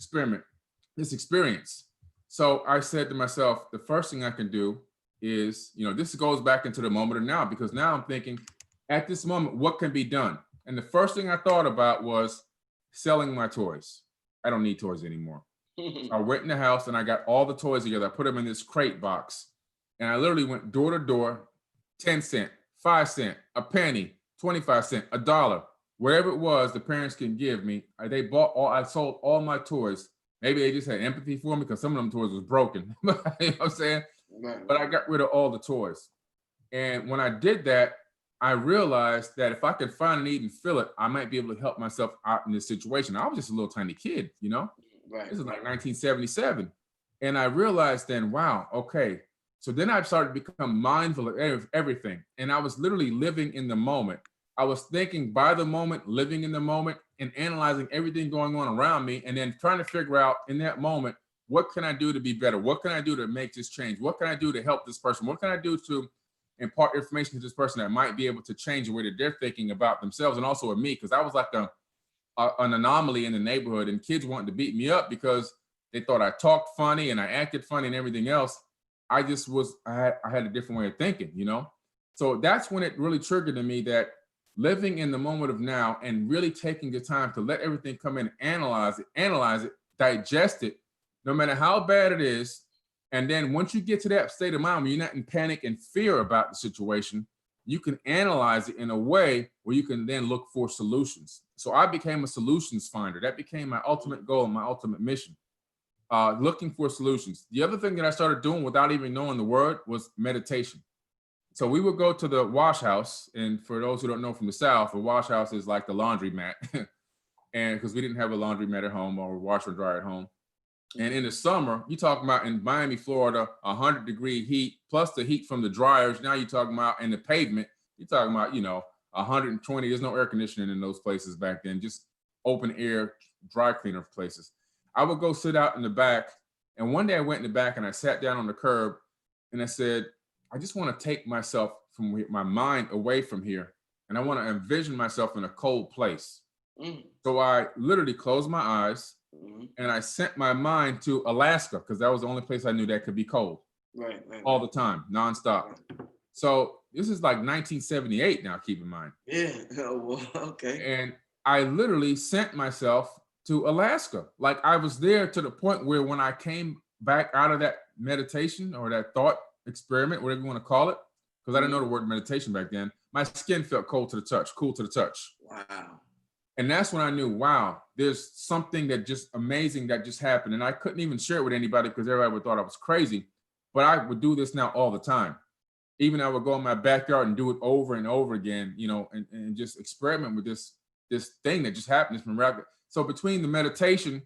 this experience? So I said to myself, the first thing I can do is, this goes back into the moment of now, because now I'm thinking, at this moment, what can be done? And the first thing I thought about was selling my toys. I don't need toys anymore. I went in the house and I got all the toys together. I put them in this crate box, and I literally went door to door, 10 cent, 5 cent, a penny, 25 cent, $1, whatever it was the parents can give me. I sold all my toys. Maybe they just had empathy for me because some of them toys was broken. You know what I'm saying? Right. But I got rid of all the toys. And when I did that, I realized that if I could find a need and fill it, I might be able to help myself out in this situation. I was just a little tiny kid, Right. This is like 1977. And I realized then, wow, okay. So then I started to become mindful of everything. And I was literally living in the moment. I was thinking by the moment, living in the moment, and analyzing everything going on around me, and then trying to figure out in that moment, what can I do to be better? What can I do to make this change? What can I do to help this person? What can I do to impart information to this person that might be able to change the way that they're thinking about themselves and also with me? Because I was like an anomaly in the neighborhood, and kids wanted to beat me up because they thought I talked funny and I acted funny and everything else. I had a different way of thinking, So that's when it really triggered in me that living in the moment of now and really taking the time to let everything come in, analyze it, digest it, no matter how bad it is. And then once you get to that state of mind where you're not in panic and fear about the situation, you can analyze it in a way where you can then look for solutions. So I became a solutions finder. That became my ultimate goal and my ultimate mission, looking for solutions. The other thing that I started doing without even knowing the word was meditation. So we would go to the wash house. And for those who don't know from the South, a wash house is like the laundry mat. And because we didn't have a laundry mat at home or a washer and dryer at home. And in the summer, you talking about in Miami, Florida, 100-degree heat, plus the heat from the dryers. Now you're talking about in the pavement, you're talking about, 120. There's no air conditioning in those places back then, just open air dry cleaner places. I would go sit out in the back. And one day I went in the back and I sat down on the curb and I said, I just want to take myself from my mind away from here. And I want to envision myself in a cold place. So I literally closed my eyes and I sent my mind to Alaska because that was the only place I knew that could be cold. Right. All the time, nonstop. Right. So this is like 1978 now, keep in mind. Yeah, well, okay. And I literally sent myself to Alaska. Like I was there to the point where when I came back out of that meditation or that thought experiment, whatever you want to call it, because I didn't know the word meditation back then, my skin felt cold to the touch, cool to the touch. Wow. And that's when I knew, wow, there's something that just amazing that just happened. And I couldn't even share it with anybody because everybody would thought I was crazy. But I would do this now all the time. Even I would go in my backyard and do it over and over again, you know, and just experiment with this thing that just happened. It's miraculous. So between the meditation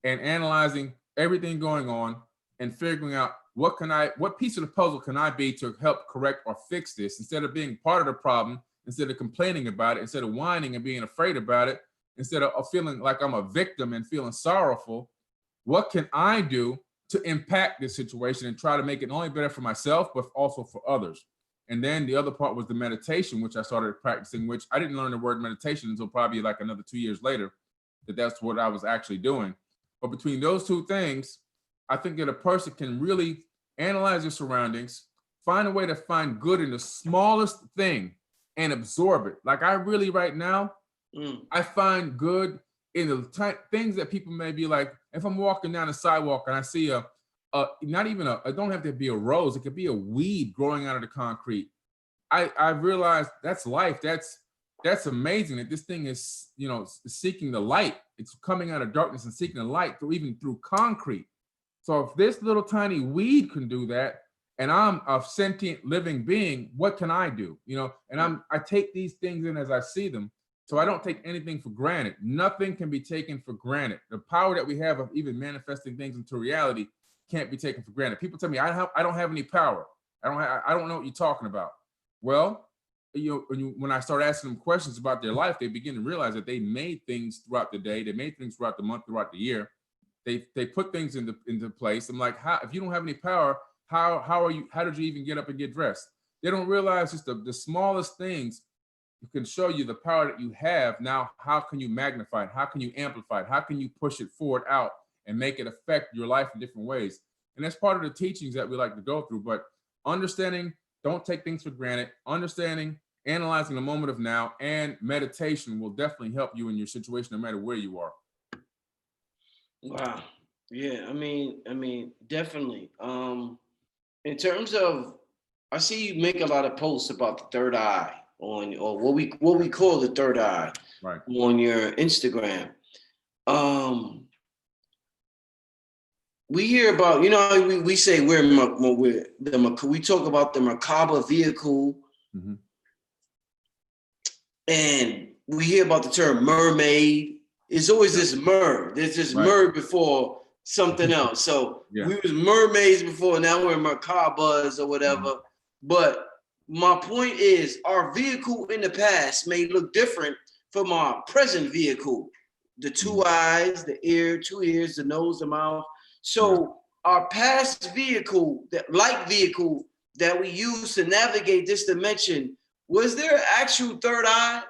and analyzing everything going on and figuring out what piece of the puzzle can I be to help correct or fix this, instead of being part of the problem, instead of complaining about it, instead of whining and being afraid about it, instead of feeling like I'm a victim and feeling sorrowful, what can I do to impact this situation and try to make it not only better for myself, but also for others? And then the other part was the meditation, which I started practicing, which I didn't learn the word meditation until probably like another 2 years later, that's what I was actually doing. But between those two things, I think that a person can really analyze their surroundings, find a way to find good in the smallest thing and absorb it. Like I really right now, I find good in the things that people may be like, if I'm walking down the sidewalk and I see it don't have to be a rose, it could be a weed growing out of the concrete. I realized that's life. That's amazing that this thing is, you know, seeking the light. It's coming out of darkness and seeking the light even through concrete. So if this little tiny weed can do that, and I'm a sentient living being, what can I do? You know, and I take these things in as I see them. So I don't take anything for granted. Nothing can be taken for granted. The power that we have of even manifesting things into reality can't be taken for granted. People tell me I don't have any power. I don't know what you're talking about. Well, you know, when I start asking them questions about their life, they begin to realize that they made things throughout the day, they made things throughout the month, throughout the year. They put things into place. I'm like, how, if you don't have any power, how did you even get up and get dressed? They don't realize just the smallest things can show you the power that you have. Now, how can you magnify it? How can you amplify it? How can you push it forward out and make it affect your life in different ways? And that's part of the teachings that we like to go through. But understanding, don't take things for granted, understanding, analyzing the moment of now, and meditation will definitely help you in your situation, no matter where you are. Wow. Yeah, I mean, definitely. In terms of, I see you make a lot of posts about the third eye or what we call the third eye, right, on your Instagram. We hear about, you know, we say we talk about the Merkabah vehicle, and we hear about the term mermaid. It's always this mer. There's this mer before something else. So we was mermaids before, now we're Merkabahs or whatever. But my point is, our vehicle in the past may look different from our present vehicle. The two eyes, the ear, 2 ears, the nose, the mouth. So our past vehicle, that light vehicle that we use to navigate this dimension, was there an actual third eye?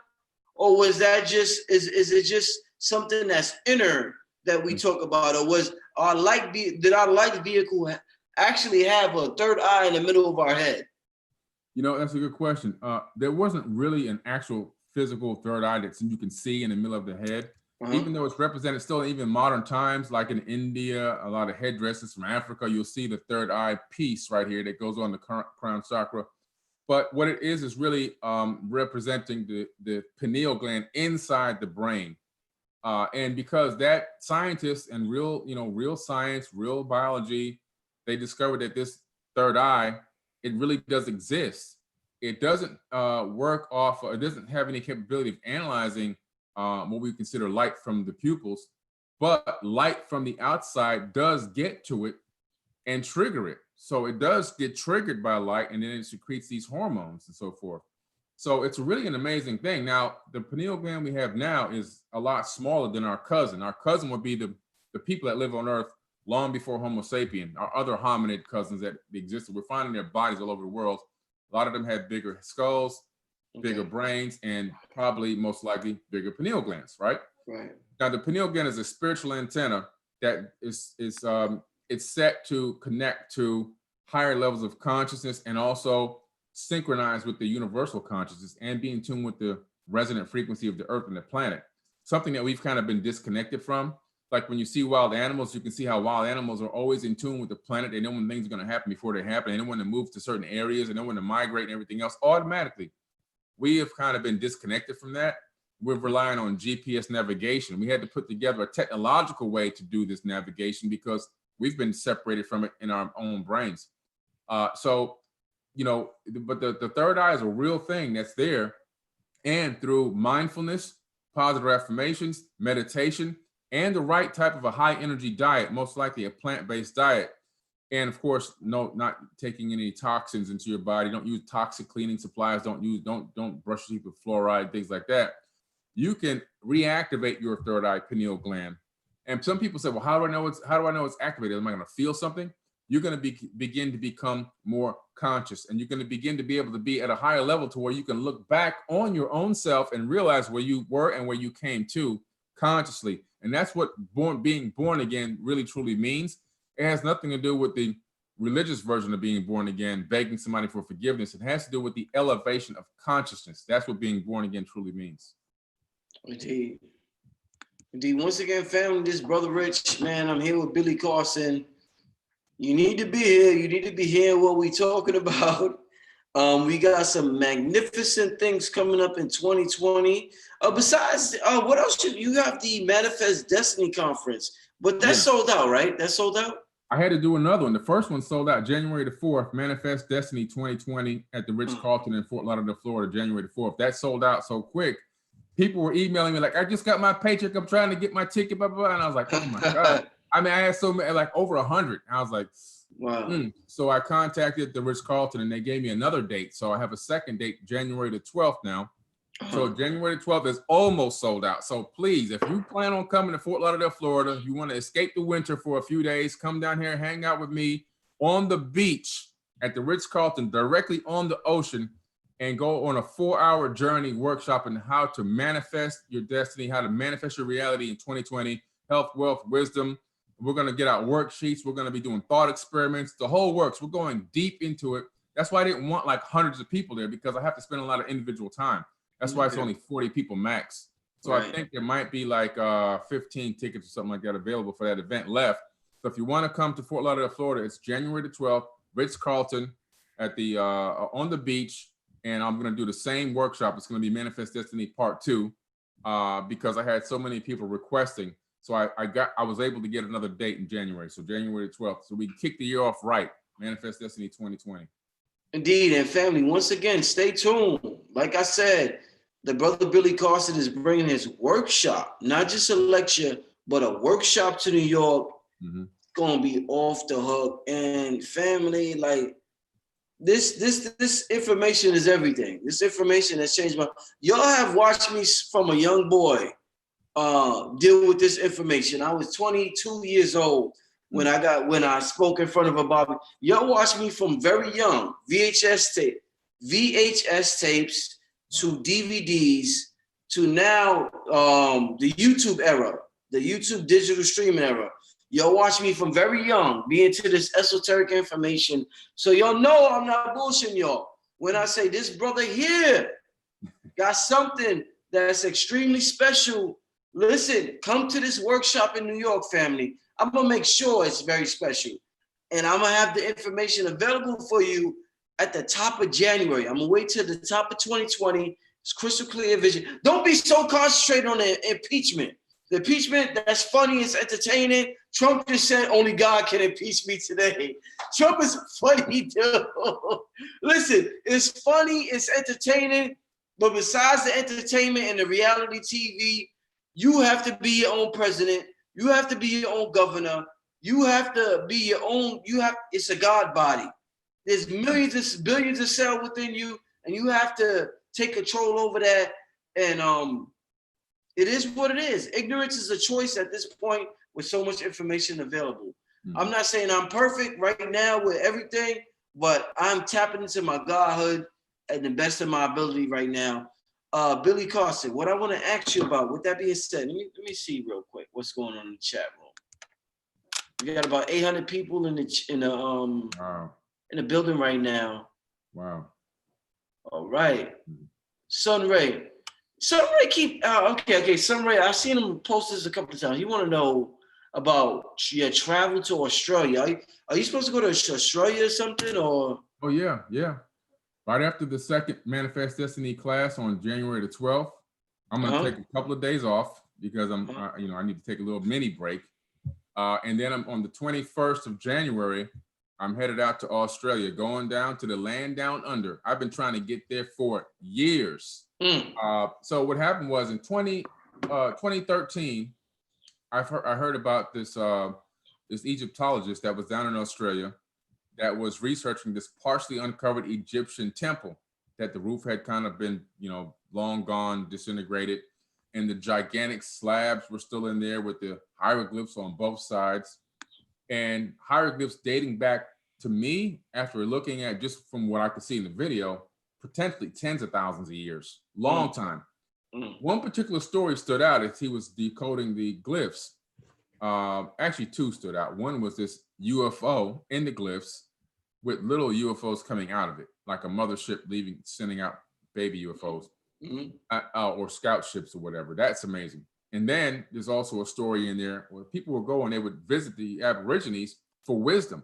Or was that just, is it just something that's inner that we talk about? Or was did our light vehicle actually have a third eye in the middle of our head? You know, that's a good question. There wasn't really an actual physical third eye that you can see in the middle of the head. Even though it's represented still even modern times, like in India, a lot of headdresses from Africa, you'll see the third eye piece right here that goes on the crown chakra. But what it is really representing the pineal gland inside the brain. And because that scientists and real science, real biology, they discovered that this third eye, it really does exist. It doesn't work off, it doesn't have any capability of analyzing what we consider light from the pupils, but light from the outside does get to it and trigger it. So it does get triggered by light, and then it secretes these hormones and so forth. So it's really an amazing thing. Now, the pineal gland we have now is a lot smaller than our cousin. Our cousin would be the people that live on Earth long before Homo sapien, our other hominid cousins that existed. We're finding their bodies all over the world. A lot of them have bigger skulls, bigger brains, and probably most likely bigger pineal glands, right? Right. Now, the pineal gland is a spiritual antenna that is it's set to connect to higher levels of consciousness and also synchronize with the universal consciousness and be in tune with the resonant frequency of the earth and the planet. Something that we've kind of been disconnected from. Like when you see wild animals, you can see how wild animals are always in tune with the planet. They know when things are going to happen before they happen. They know when to move to certain areas. They know when to migrate and everything else automatically. We have kind of been disconnected from that. We're relying on GPS navigation. We had to put together a technological way to do this navigation because we've been separated from it in our own brains. So, you know, but the third eye is a real thing that's there. And through mindfulness, positive affirmations, meditation, and the right type of a high energy diet, most likely a plant-based diet. And of course, not taking any toxins into your body. Don't use toxic cleaning supplies. Don't brush your teeth with fluoride, things like that. You can reactivate your third eye pineal gland. And some people say, well, how do I know it's activated? Am I going to feel something? You're going to begin to become more conscious, and you're going to begin to be able to be at a higher level to where you can look back on your own self and realize where you were and where you came to consciously. And that's what being born again really truly means. It has nothing to do with the religious version of being born again, begging somebody for forgiveness. It has to do with the elevation of consciousness. That's what being born again truly means. Indeed. Indeed. Once again, family, this Brother Rich, man, I'm here with Billy Carson. You need to be here. You need to be hearing what we're talking about. We got some magnificent things coming up in 2020. Besides, what else? You have the Manifest Destiny Conference, but that's sold out, right? That's sold out? I had to do another one. The first one sold out January the 4th, Manifest Destiny 2020 at the Ritz-Carlton in Fort Lauderdale, Florida, January the 4th. That sold out so quick. People were emailing me like, I just got my paycheck. I'm trying to get my ticket, blah, blah, blah. And I was like, oh my God. I mean, I had so many, like over 100. I was like, wow. So I contacted the Ritz-Carlton and they gave me another date. So I have a second date, January the 12th now. So January the 12th is almost sold out. So please, if you plan on coming to Fort Lauderdale, Florida, you want to escape the winter for a few days, come down here, hang out with me on the beach at the Ritz-Carlton, directly on the ocean, and go on a 4-hour journey workshop on how to manifest your destiny, how to manifest your reality in 2020, health, wealth, wisdom. We're going to get out worksheets. We're going to be doing thought experiments, the whole works. We're going deep into it. That's why I didn't want like hundreds of people there, because I have to spend a lot of individual time. That's why it's only 40 people max. So I think there might be like 15 tickets or something like that available for that event left. So if you want to come to Fort Lauderdale, Florida, it's January the 12th, Ritz-Carlton at the on the beach. And I'm going to do the same workshop. It's going to be Manifest Destiny Part 2 because I had so many people requesting. So I was able to get another date in January. So January the 12th. So we can kick the year off right. Manifest Destiny 2020. Indeed. And family, once again, stay tuned. Like I said, the Brother Billy Carson is bringing his workshop, not just a lecture, but a workshop to New York. It's going to be off the hook. And family, like, this information is everything. This information has changed my. Y'all have watched me from a young boy deal with this information. I was 22 years old when I spoke in front of a Bobby. Y'all watched me from very young, VHS tapes to DVDs to now the YouTube era, the YouTube digital streaming era. Y'all watch me from very young, be into this esoteric information. So y'all know I'm not bullshitting y'all when I say this brother here got something that's extremely special. Listen, come to this workshop in New York, family. I'm going to make sure it's very special. And I'm going to have the information available for you at the top of January. I'm going to wait till the top of 2020. It's crystal clear vision. Don't be so concentrated on the impeachment. The impeachment, that's funny, it's entertaining. Trump just said only God can impeach me today. Trump is funny, dude. Listen, it's funny, it's entertaining, but besides the entertainment and the reality TV, you have to be your own president. You have to be your own governor. You have to be your own, it's a God body. There's billions of cells within you, and you have to take control over that. And it is what it is. Ignorance is a choice at this point with so much information available. I'm not saying I'm perfect right now with everything, but I'm tapping into my Godhood at the best of my ability right now. Billy Carson, what I want to ask you about, with that being said, let me see real quick what's going on in the chat room. We got about 800 people in the building right now. Wow. All right. Sunray keep okay. Sunray, I've seen him post this a couple of times. He want to know about your travel to Australia. Are you supposed to go to Australia or something, or? Oh yeah. Right after the second Manifest Destiny class on January the 12th, I'm going to take a couple of days off because I need to take a little mini break. And then I'm on the 21st of January, I'm headed out to Australia, going down to the land down under. I've been trying to get there for years. So what happened was in 2013, I heard about this Egyptologist that was down in Australia that was researching this partially uncovered Egyptian temple that the roof had kind of been, long gone, disintegrated, and the gigantic slabs were still in there with the hieroglyphs on both sides, and hieroglyphs dating back to me, after looking at just from what I could see in the video, potentially tens of thousands of years, long time. One particular story stood out as he was decoding the glyphs. Actually, two stood out. One was this UFO in the glyphs with little UFOs coming out of it, like a mothership sending out baby UFOs, or scout ships or whatever. That's amazing. And then there's also a story in there where people would go and they would visit the Aborigines for wisdom.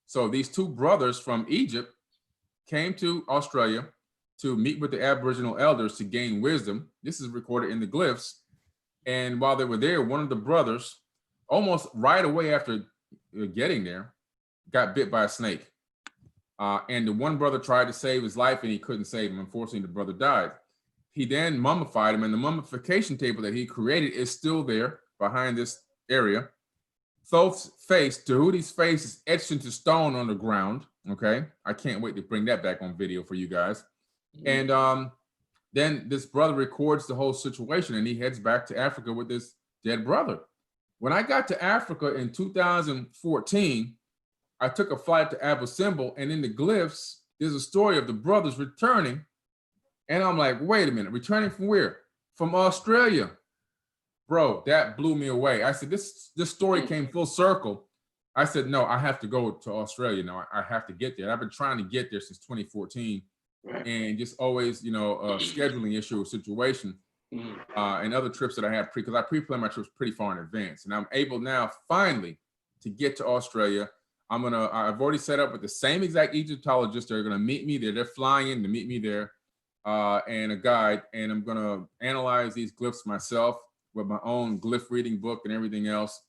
So these two brothers from Egypt came to Australia to meet with the Aboriginal elders to gain wisdom. This is recorded in the glyphs. And while they were there, one of the brothers, almost right away after getting there, got bit by a snake. And the one brother tried to save his life and he couldn't save him. Unfortunately, the brother died. He then mummified him, and the mummification table that he created is still there behind this area. Thoth's face, Tahuti's face, is etched into stone on the ground. Okay, I can't wait to bring that back on video for you guys. And then this brother records the whole situation, and he heads back to Africa with this dead brother. When I got to Africa in 2014, I took a flight to Abu Simbel, and in the glyphs, there's a story of the brothers returning. And I'm like, wait a minute, returning from where? From Australia. Bro, that blew me away. I said, this story came full circle. I said, no, I have to go to Australia now. I have to get there. I've been trying to get there since 2014, and just always, a scheduling issue or situation, and other trips that I had because I pre-planned my trips pretty far in advance. And I'm able now finally to get to Australia. I've already set up with the same exact Egyptologists. They're gonna meet me there. They're flying in to meet me there, and a guide. And I'm gonna analyze these glyphs myself with my own glyph reading book and everything else.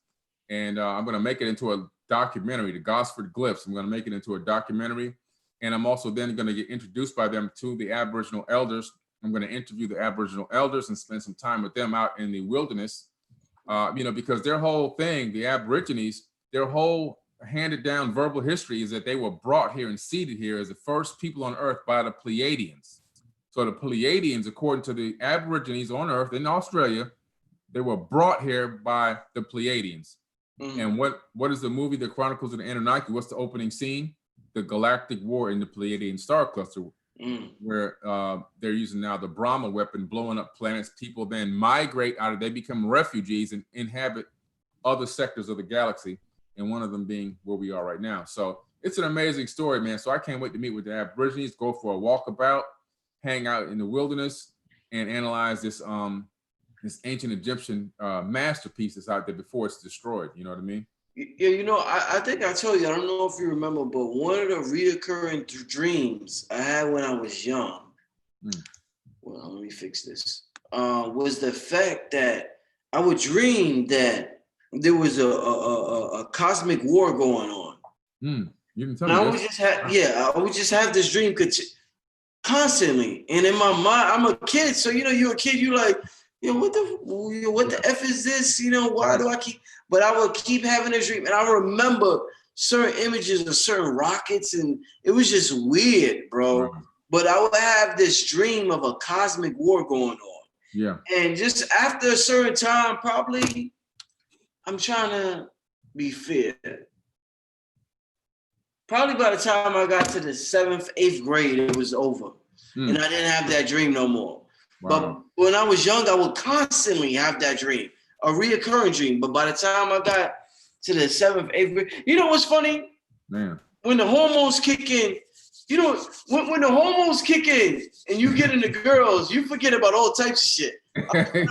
And I'm gonna make it into a documentary, the Gosford Glyphs. I'm gonna make it into a documentary. And I'm also then gonna get introduced by them to the Aboriginal elders. I'm gonna interview the Aboriginal elders and spend some time with them out in the wilderness, because their whole thing, the Aborigines, their whole handed down verbal history is that they were brought here and seated here as the first people on earth by the Pleiadians. So the Pleiadians, according to the Aborigines on earth in Australia, they were brought here by the Pleiadians. And what is the movie, The Chronicles of the Anunnaki? What's the opening scene? The galactic war in the Pleiadian star cluster, where they're using now the Brahma weapon, blowing up planets. People then migrate out of, they become refugees and inhabit other sectors of the galaxy, and one of them being where we are right now. So it's an amazing story, man. So I can't wait to meet with the Aborigines, go for a walkabout, hang out in the wilderness, and analyze this this ancient Egyptian masterpiece that's out there before it's destroyed. You know what I mean? Yeah, I think I told you, I don't know if you remember, but one of the reoccurring dreams I had when I was young, well, let me fix this, was the fact that I would dream that there was a cosmic war going on. You didn't tell me. I would just have this dream constantly. And in my mind, I'm a kid, so you're a kid, you like, what the F is this? Why do I keep? But I would keep having this dream, and I remember certain images of certain rockets, and it was just weird, bro. But I would have this dream of a cosmic war going on. Yeah. And just after a certain time, probably, I'm trying to be fair, probably by the time I got to the 7th, 8th grade, it was over. And I didn't have that dream no more. But when I was young, I would constantly have that dream, a reoccurring dream. But by the time I got to the 7th, 8th grade, you know what's funny? Man. When the hormones kick in, you know, when the hormones kick in and you get into girls, you forget about all types of shit.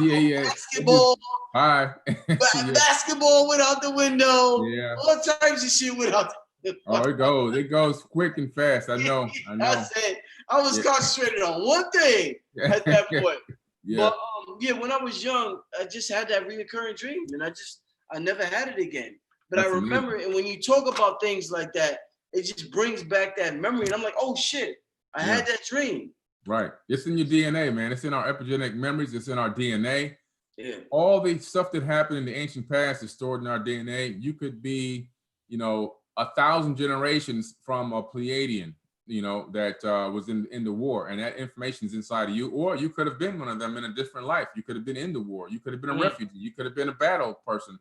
Yeah. Basketball. Yeah. Basketball went out the window. Yeah. All types of shit went out the window. It goes quick and fast. I know. I said I was concentrated on one thing at that point. Yeah. But when I was young, I just had that reoccurring dream, and I never had it again. But I remember it. And when you talk about things like that, it just brings back that memory. And I'm like, oh shit, I had that dream. Right. It's in your DNA, man. It's in our epigenetic memories. It's in our DNA. Yeah. All the stuff that happened in the ancient past is stored in our DNA. You could be, 1,000 generations from a Pleiadian, that was in the war, and that information is inside of you. Or you could have been one of them in a different life. You could have been in the war. You could have been a refugee. You could have been a battle person.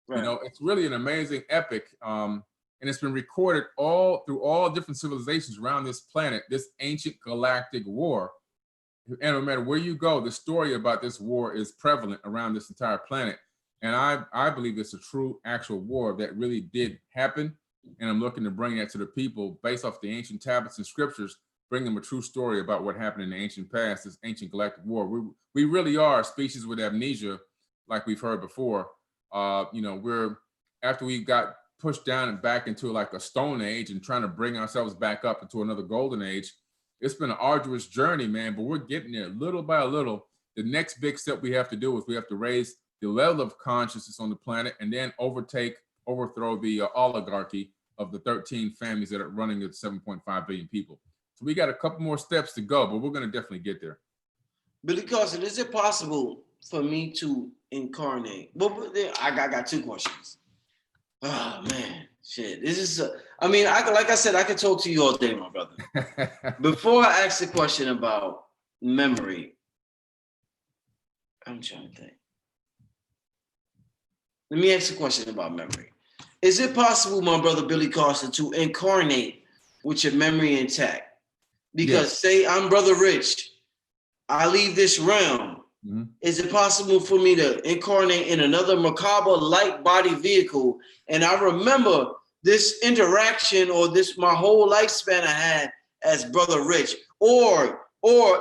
Right. It's really an amazing epic. And it's been recorded all through all different civilizations around this planet, this ancient galactic war. And no matter where you go, the story about this war is prevalent around this entire planet. And I believe it's a true, actual war that really did happen. And I'm looking to bring that to the people based off the ancient tablets and scriptures, bring them a true story about what happened in the ancient past, this ancient galactic war. We really are a species with amnesia, like we've heard before. We're, after we got pushed down and back into like a stone age and trying to bring ourselves back up into another golden age. It's been an arduous journey, man, but we're getting there little by little. The next big step we have to do is we have to raise the level of consciousness on the planet and then overthrow the oligarchy of the 13 families that are running at 7.5 billion people. So we got a couple more steps to go, but we're going to definitely get there. Billy Carson, is it possible for me to incarnate? Well, I got two questions. Oh man, shit. This is like I said, I could talk to you all day, my brother. Before I ask the question about memory, I'm trying to think. Let me ask a question about memory. Is it possible, my brother Billy Carson, to incarnate with your memory intact? Because say I'm Brother Rich, I leave this realm. Mm-hmm. Is it possible for me to incarnate in another Merkabah light body vehicle? And I remember this interaction or my whole lifespan I had as Brother Rich. Or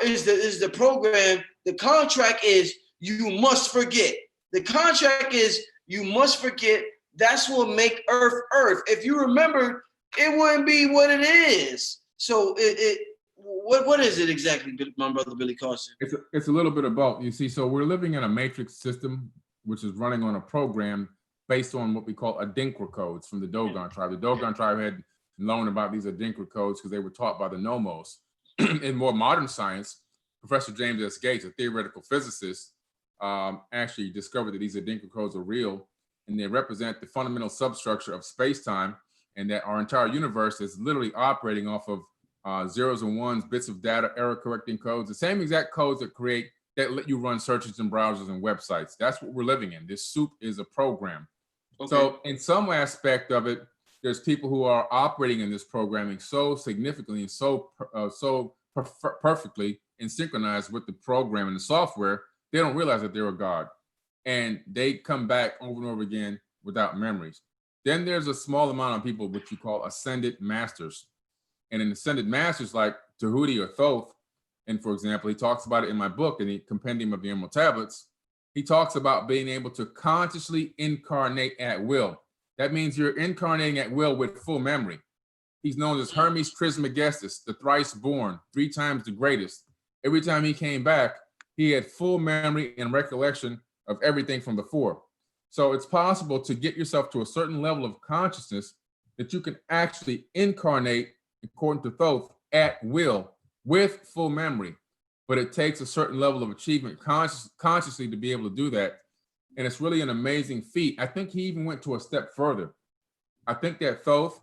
is the program, the contract is you must forget. The contract is you must forget. That's what make Earth Earth. If you remember, it wouldn't be what it is. So what is it exactly, my brother Billy Carson? It's a little bit of both. You see, so we're living in a matrix system, which is running on a program based on what we call Adinkra codes from the Dogon tribe. The Dogon tribe had known about these Adinkra codes because they were taught by the Nomos. In more modern science, Professor James S. Gates, a theoretical physicist, actually discovered that these Adinkra codes are real, and they represent the fundamental substructure of space-time, and that our entire universe is literally operating off of zeros and ones, bits of data, error correcting codes, the same exact codes that let you run searches and browsers and websites. That's what we're living in. This soup is a program. Okay. So in some aspect of it, there's people who are operating in this programming so significantly and so perfectly and synchronized with the program and the software, they don't realize that they're a god. And they come back over and over again without memories. Then there's a small amount of people, which you call ascended masters. And in ascended masters like Tahuti or Thoth, and for example, he talks about it in my book, in the Compendium of the Emerald Tablets, he talks about being able to consciously incarnate at will. That means you're incarnating at will with full memory. He's known as Hermes Trismegistus, the thrice born, 3 times the greatest. Every time he came back, he had full memory and recollection of everything from before. So it's possible to get yourself to a certain level of consciousness that you can actually incarnate, according to Thoth, at will with full memory. But it takes a certain level of achievement consciously to be able to do that. And it's really an amazing feat. I think he even went to a step further. I think that Thoth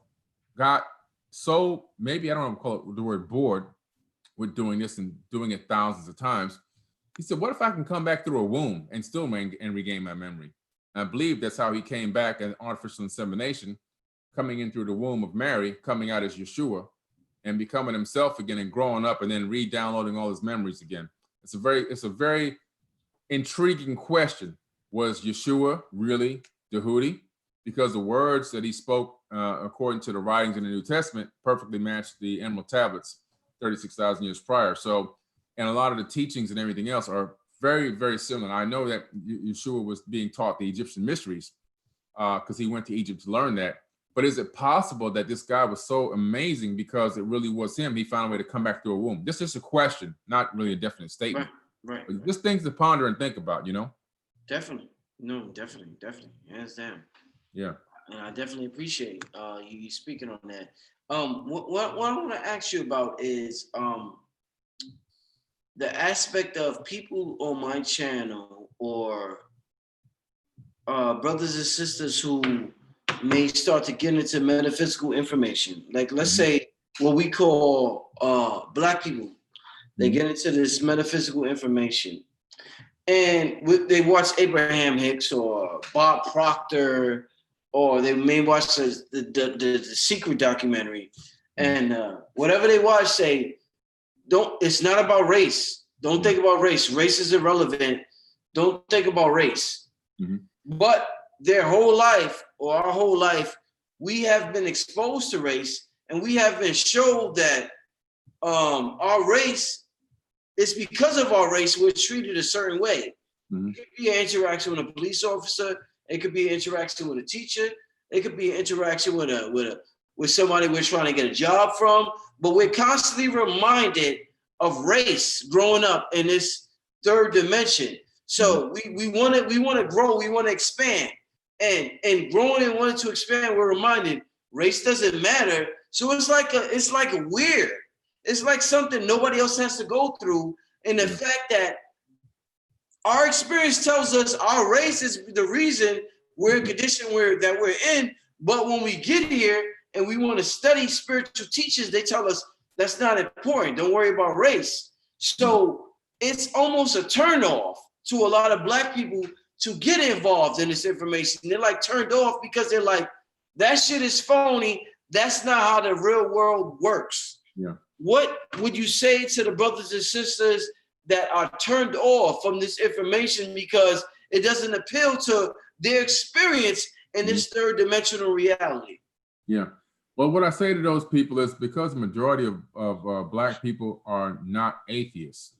got so, maybe I don't know, call it the word bored with doing this and doing it thousands of times. He said, what if I can come back through a womb and still regain my memory? And I believe that's how he came back as artificial insemination, coming in through the womb of Mary, coming out as Yeshua, and becoming himself again and growing up and then re-downloading all his memories again. It's a very intriguing question. Was Yeshua really Yehudi? Because the words that he spoke, according to the writings in the New Testament, perfectly matched the Emerald Tablets 36,000 years prior. So, and a lot of the teachings and everything else are very, very similar. I know that Yeshua was being taught the Egyptian mysteries because he went to Egypt to learn that. But is it possible that this guy was so amazing because it really was him? He found a way to come back through a womb. This is a question, not really a definite statement. Right. But just things to ponder and think about, you know? Definitely. No, definitely. Hands down. Yeah. And I definitely appreciate you speaking on that. What I want to ask you about is the aspect of people on my channel or brothers and sisters who may start to get into metaphysical information. Like, let's say what we call Black people. They get into this metaphysical information. And they watch Abraham Hicks or Bob Proctor, or they may watch the Secret documentary. And whatever they watch, say, it's not about race. Don't think about race. Race is irrelevant. Don't think about race. But their whole life, or our whole life, we have been exposed to race, and we have been shown that our race, it's because of our race we're treated a certain way. It could be an interaction with a police officer. It could be an interaction with a teacher. It could be an interaction with somebody we're trying to get a job from. But we're constantly reminded of race growing up in this third dimension. So we want to grow. We want to expand. And growing and wanting to expand, we're reminded race doesn't matter. So it's like weird. It's like something nobody else has to go through. And the fact that our experience tells us our race is the reason we're in condition that we're in. But when we get here and we want to study spiritual teachers, they tell us that's not important. Don't worry about race. So it's almost a turnoff to a lot of Black people to get involved in this information. They're like turned off because they're like, that shit is phony. That's not how the real world works. Yeah. What would you say to the brothers and sisters that are turned off from this information because it doesn't appeal to their experience in this third dimensional reality? Yeah. Well, what I say to those people is because the majority of Black people are not atheists.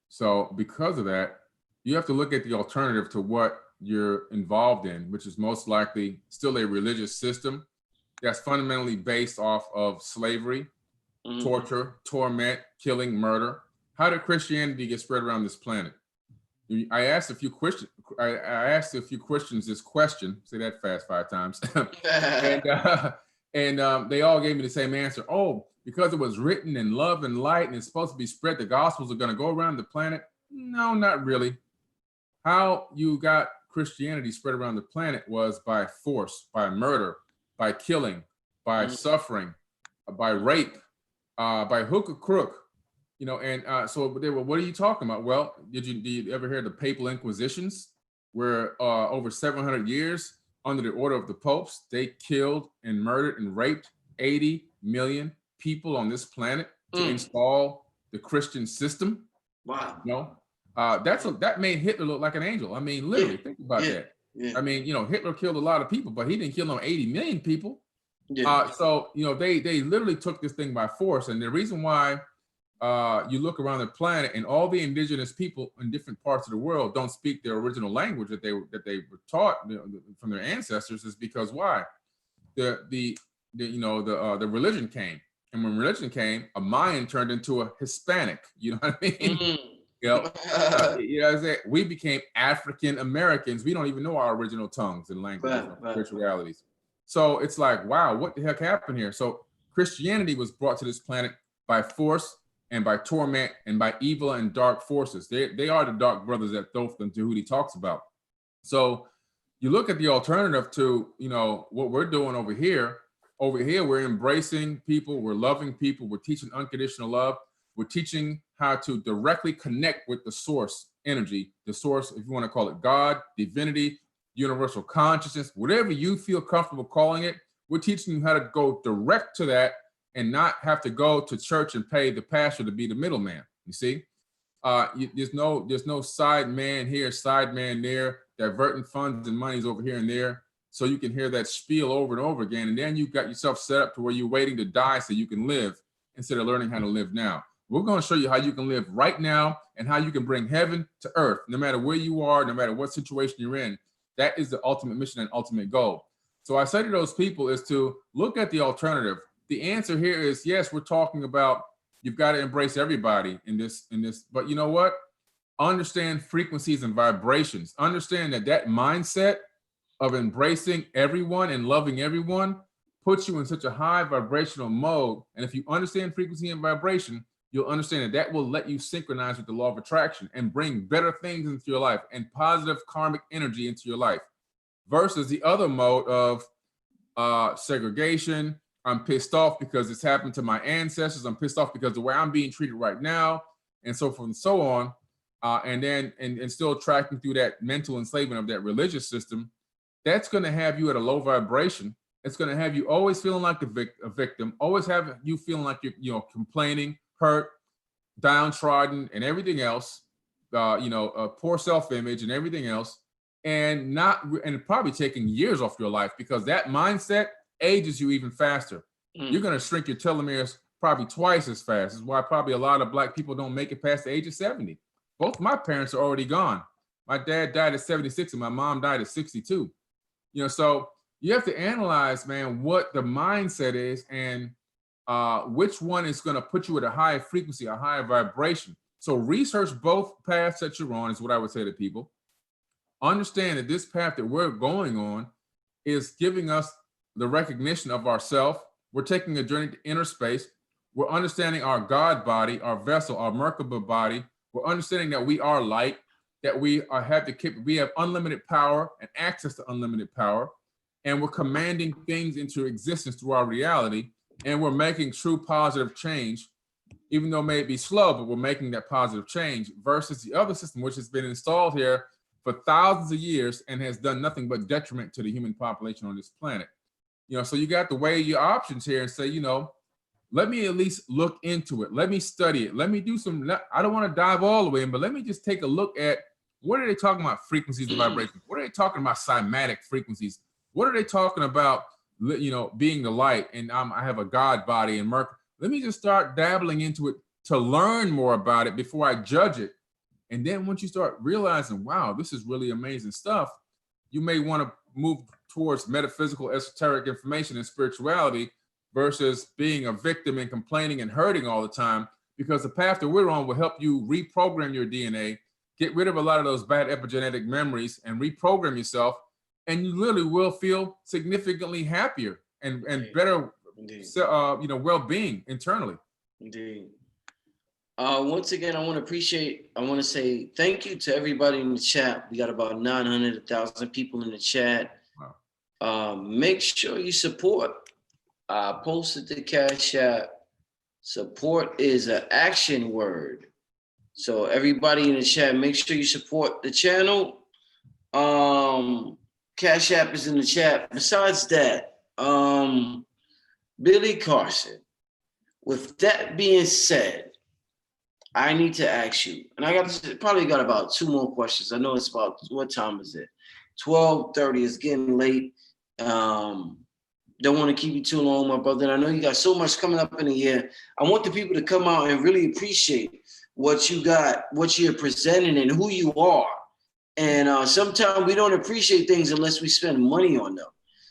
So because of that, you have to look at the alternative to what you're involved in, which is most likely still a religious system that's fundamentally based off of slavery, torture, torment, killing, murder. How did Christianity get spread around this planet? I asked a few questions. I asked a few Christians this question. Say that fast 5 times, and they all gave me the same answer. Oh, because it was written in love and light, and it's supposed to be spread. The Gospels are going to go around the planet. No, not really. How you got Christianity spread around the planet was by force, by murder, by killing, by suffering, by rape, by hook or crook. You know, and so they were, what are you talking about? Well, did you ever hear the papal inquisitions where over 700 years under the order of the popes, they killed and murdered and raped 80 million people on this planet to install the Christian system? Wow. You know, that made Hitler look like an angel. I mean, literally, think about that. Yeah. I mean, you know, Hitler killed a lot of people, but he didn't kill no 80 million people. Yeah. So, you know, they literally took this thing by force. And the reason why you look around the planet and all the indigenous people in different parts of the world don't speak their original language that they were taught, you know, from their ancestors is because why? The religion came, and when religion came, a Mayan turned into a Hispanic. You know what I mean? You know, we became African Americans. We don't even know our original tongues and languages and spiritualities. So it's like, wow, what the heck happened here? So Christianity was brought to this planet by force and by torment and by evil and dark forces. They are the dark brothers that Thoth and Tahuti talks about. So you look at the alternative to, you know, what we're doing over here. Over here, we're embracing people, we're loving people, we're teaching unconditional love, we're teaching how to directly connect with the source energy, the source, if you want to call it God, divinity, universal consciousness, whatever you feel comfortable calling it. We're teaching you how to go direct to that and not have to go to church and pay the pastor to be the middleman, you see? There's no side man here, side man there, diverting funds and monies over here and there. So you can hear that spiel over and over again. And then you got yourself set up to where you're waiting to die so you can live instead of learning how to live now. We're going to show you how you can live right now and how you can bring heaven to earth, no matter where you are, no matter what situation you're in. That is the ultimate mission and ultimate goal. So I say to those people is to look at the alternative. The answer here is, yes, we're talking about you've got to embrace everybody in this, but you know what? Understand frequencies and vibrations. Understand that mindset of embracing everyone and loving everyone puts you in such a high vibrational mode. And if you understand frequency and vibration, you'll understand that will let you synchronize with the law of attraction and bring better things into your life and positive karmic energy into your life versus the other mode of segregation. I'm pissed off because it's happened to my ancestors. I'm pissed off because the way I'm being treated right now, and so forth and so on. And still tracking through that mental enslavement of that religious system. That's going to have you at a low vibration. It's going to have you always feeling like a victim, always have you feeling like you're complaining, hurt, downtrodden, and everything else. Poor self-image and everything else, and probably taking years off your life because that mindset ages you even faster. You're going to shrink your telomeres probably twice as fast. Is why probably a lot of Black people don't make it past the age of 70. Both my parents are already gone. My dad died at 76 and my mom died at 62. So you have to analyze, man, what the mindset is and which one is going to put you at a higher frequency, a higher vibration. So research both paths that you're on is what I would say to people. Understand that this path that we're going on is giving us the recognition of ourself. We're taking a journey to inner space. We're understanding our God body, our vessel, our Merkabah body. We're understanding that we are light, that we have unlimited power and access to unlimited power. And we're commanding things into existence through our reality. And we're making true positive change, even though it may be slow, but we're making that positive change versus the other system, which has been installed here for thousands of years and has done nothing but detriment to the human population on this planet. So you got to weigh your options here and say, let me at least look into it. Let me study it. Let me do I don't want to dive all the way in, but let me just take a look at what are they talking about frequencies and vibrations? What are they talking about cymatic frequencies? What are they talking about, being the light and I have a God body and Merkabah? Let me just start dabbling into it to learn more about it before I judge it. And then once you start realizing, wow, this is really amazing stuff, you may want to move towards metaphysical, esoteric information and spirituality versus being a victim and complaining and hurting all the time, because the path that we're on will help you reprogram your DNA, get rid of a lot of those bad epigenetic memories and reprogram yourself. And you literally will feel significantly happier and better, well-being internally. Indeed. Once again, I want to say thank you to everybody in the chat. We got about 900, 1,000 people in the chat. Wow. Make sure you support. I posted the Cash App. Support is an action word. So everybody in the chat, make sure you support the channel. Cash App is in the chat. Besides that, Billy Carson, with that being said, I need to ask you, and I probably got about 2 more questions. I know it's about, what time is it? 12:30. It's getting late. Don't want to keep you too long, my brother. And I know you got so much coming up in the year. I want the people to come out and really appreciate what you got, what you're presenting, and who you are. And sometimes we don't appreciate things unless we spend money on them.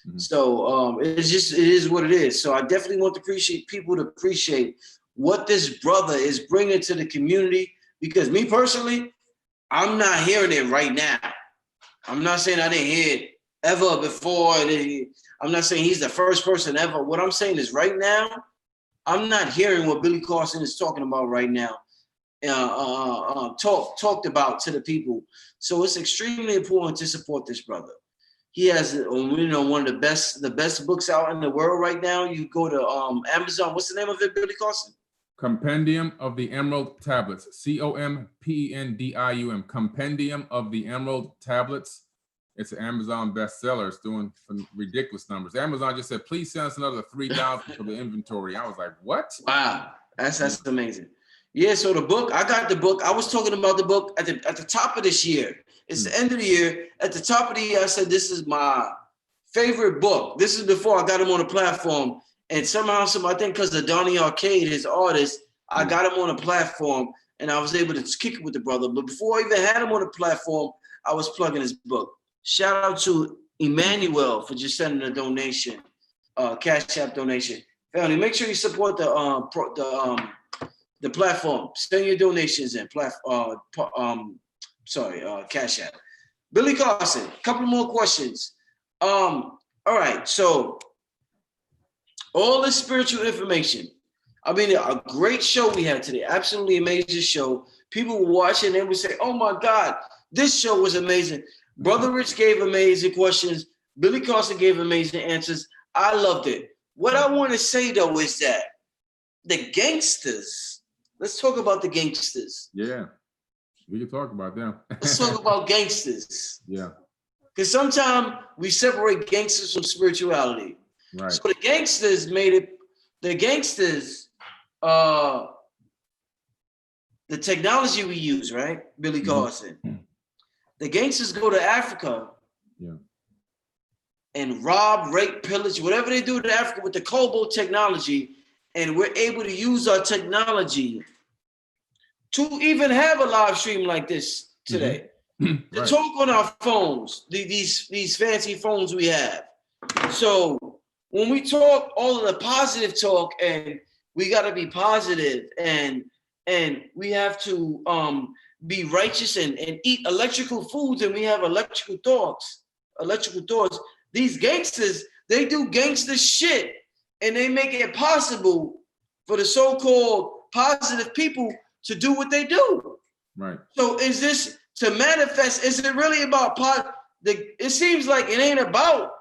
Mm-hmm. So it is what it is. So I definitely want people to appreciate what this brother is bringing to the community, because me personally, I'm not hearing it right now. I'm not saying I didn't hear it ever before. I'm not saying he's the first person ever. What I'm saying is right now, I'm not hearing what Billy Carson is talking about right now. Talked about to the people. So it's extremely important to support this brother. He has, one of the best books out in the world right now. You go to Amazon. What's the name of it, Billy Carson? Compendium of the Emerald Tablets. COMPENDIUM. Compendium of the Emerald Tablets. It's an Amazon bestseller. It's doing some ridiculous numbers. Amazon just said, please send us another 3,000 for the inventory. I was like, what? Wow, that's amazing. Yeah, so the book, I got the book. I was talking about the book at the top of this year. It's the end of the year. At the top of the year, I said, this is my favorite book. This is before I got him on the platform. And somehow, I think because of Donnie Arcade, his artist, I got him on a platform and I was able to kick it with the brother. But before I even had him on the platform, I was plugging his book. Shout out to Emmanuel for just sending a donation, Cash App donation. Family, make sure you support the platform. Send your donations in. Cash App. Billy Carson, a couple more questions. All right, so all this spiritual information. I mean, a great show we had today. Absolutely amazing show. People were watching and would say, oh my God, this show was amazing. Brother Rich gave amazing questions. Billy Carson gave amazing answers. I loved it. What I want to say though is that the gangsters, let's talk about the gangsters. Yeah, we can talk about them. Let's talk about gangsters. Yeah. Because sometimes we separate gangsters from spirituality. Right. So the gangsters the technology we use, right? Billy Carson. The gangsters go to Africa and rob, rape, pillage, whatever they do to Africa with the cobalt technology, and we're able to use our technology to even have a live stream like this today. To talk on our phones, these fancy phones we have. So when we talk all of the positive talk, and we got to be positive, and we have to be righteous and eat electrical foods, and we have electrical thoughts. These gangsters, they do gangster shit, and they make it possible for the so-called positive people to do what they do. Right. So is this to manifest? Is it really about it seems like it ain't about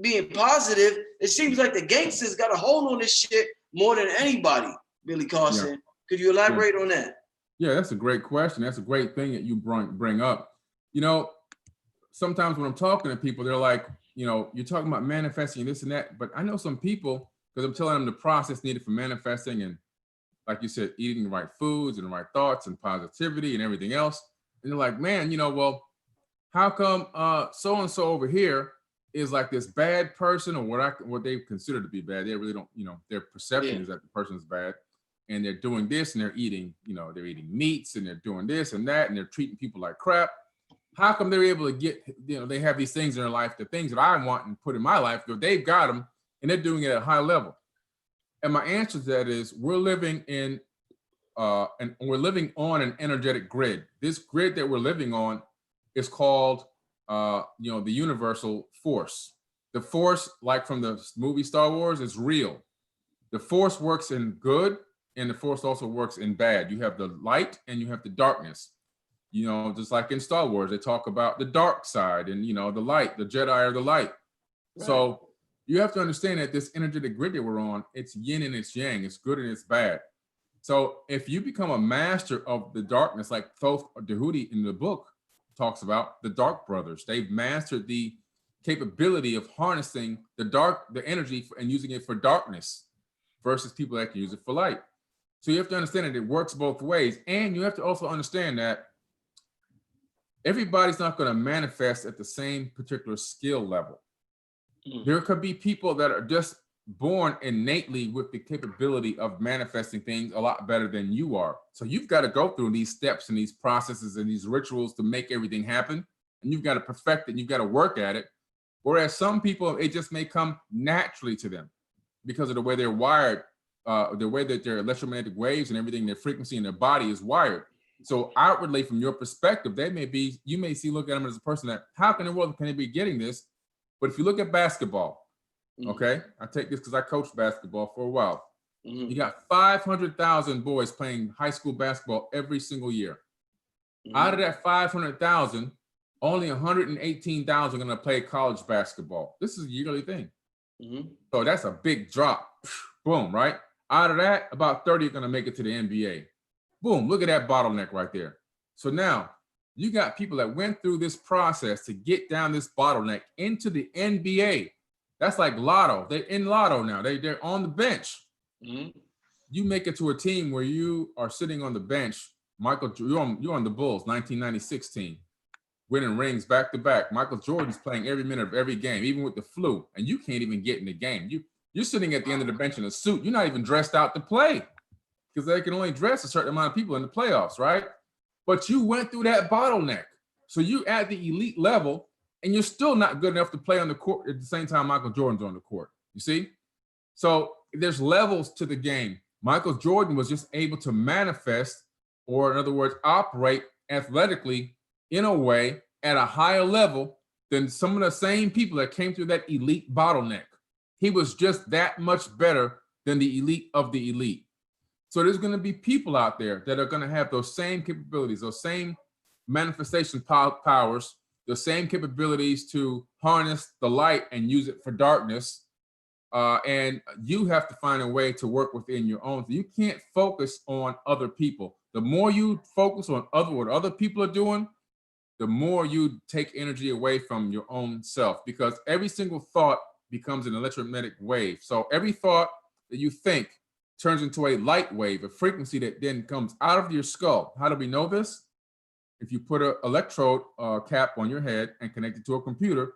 being positive. It seems like the gangsters got a hold on this shit more than anybody. Billy Carson, could you elaborate on that? Yeah, that's a great question. That's a great thing that you bring up. You know, sometimes when I'm talking to people, they're like, you know, you're talking about manifesting this and that, but I know some people, because I'm telling them the process needed for manifesting, and like you said, eating the right foods and the right thoughts and positivity and everything else. And they're like, man, you know, well, how come so-and-so over here is like this bad person, or what they consider to be bad? They really don't, you know, their perception is that the person is bad, and they're doing this, and they're eating, you know, they're eating meats, and they're doing this and that, and they're treating people like crap. How come they're able to get, you know, they have these things in their life, the things that I want and put in my life, they've got them, and they're doing it at a high level? And my answer to that is, we're living in, and we're living on an energetic grid. This grid that we're living on is called, you know, the universal force. The force, like from the movie Star Wars, is real. The force works in good, and the force also works in bad. You have the light and you have the darkness. You know, just like in Star Wars, they talk about the dark side and, you know, the light, the Jedi are the light. Right. So you have to understand that this energetic grid that we're on, it's yin and it's yang, it's good and it's bad. So if you become a master of the darkness, like Thoth Dehuti in the book talks about, the Dark Brothers, they've mastered the capability of harnessing the energy and using it for darkness versus people that can use it for light. So you have to understand that it works both ways. And you have to also understand that everybody's not going to manifest at the same particular skill level. There could be people that are just born innately with the capability of manifesting things a lot better than you are. So you've got to go through these steps and these processes and these rituals to make everything happen. And you've got to perfect it, and you've got to work at it. Whereas some people, it just may come naturally to them because of the way they're wired, the way that their electromagnetic waves and everything, their frequency in their body is wired. So outwardly, from your perspective, you may look at them as a person that, how in the world can they be getting this? But if you look at basketball, okay, I take this because I coached basketball for a while. You got 500,000 boys playing high school basketball every single year. Out of that 500,000, only 118,000 are going to play college basketball. This is a yearly thing. So that's a big drop. Boom, right? Out of that, about 30 are going to make it to the NBA. Boom, look at that bottleneck right there. So now you got people that went through this process to get down this bottleneck into the NBA. That's like lotto. They're in lotto now. They're on the bench. you make it to a team where you are sitting on the bench. Michael, you're on the Bulls, 1996 team, winning rings back to back. Michael Jordan's playing every minute of every game, even with the flu, and you can't even get in the game. You're sitting at the end of the bench in a suit. You're not even dressed out to play because they can only dress a certain amount of people in the playoffs, right? But you went through that bottleneck. So you at the elite level, and you're still not good enough to play on the court at the same time Michael Jordan's on the court. You see? So there's levels to the game. Michael Jordan was just able to manifest, or in other words, operate athletically in a way at a higher level than some of the same people that came through that elite bottleneck. He was just that much better than the elite of the elite. So there's going to be people out there that are going to have those same capabilities, those same manifestation powers, the same capabilities to harness the light and use it for darkness. And you have to find a way to work within your own. You can't focus on other people. The more you focus on what other people are doing, the more you take energy away from your own self, because every single thought becomes an electromagnetic wave. So every thought that you think turns into a light wave, a frequency that then comes out of your skull. How do we know this? If you put an electrode cap on your head and connect it to a computer,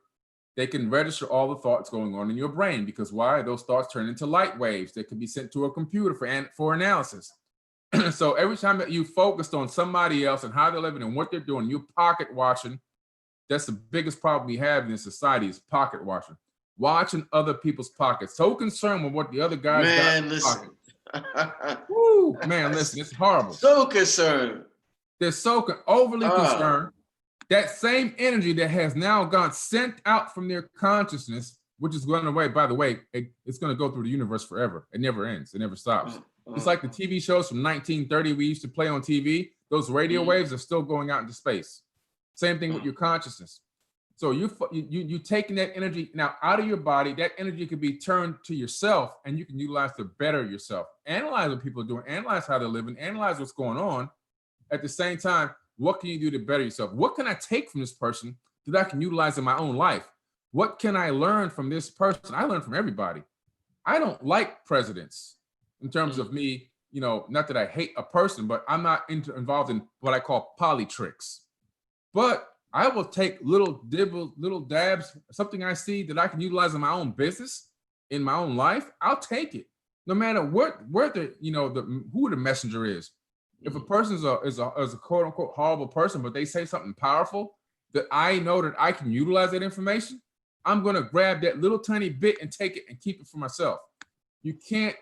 they can register all the thoughts going on in your brain. Because why? Those thoughts turn into light waves that can be sent to a computer for analysis. So every time that you focused on somebody else and how they're living and what they're doing, you're pocket watching. That's the biggest problem we have in society is pocket watching. Watching other people's pockets. So concerned with what the other guys got in their pocket. Woo, man, listen, it's horrible. So concerned. They're so overly concerned. That same energy that has now gone sent out from their consciousness, which is going away, by the way, it's going to go through the universe forever. It never ends. It never stops. It's like the TV shows from 1930 we used to play on TV. Those radio waves are still going out into space. Same thing with your consciousness. So you taking that energy now out of your body. That energy can be turned to yourself, and you can utilize to better yourself. Analyze what people are doing. Analyze how they're living. Analyze what's going on. At the same time, what can you do to better yourself? What can I take from this person that I can utilize in my own life? What can I learn from this person? I learn from everybody. I don't like presidents in terms of me, not that I hate a person, but I'm not involved in what I call politricks. But I will take little dabs, something I see that I can utilize in my own business, in my own life. I'll take it, no matter where who the messenger is. If a person is a quote unquote horrible person, but they say something powerful that I know that I can utilize that information, I'm going to grab that little tiny bit and take it and keep it for myself. You can't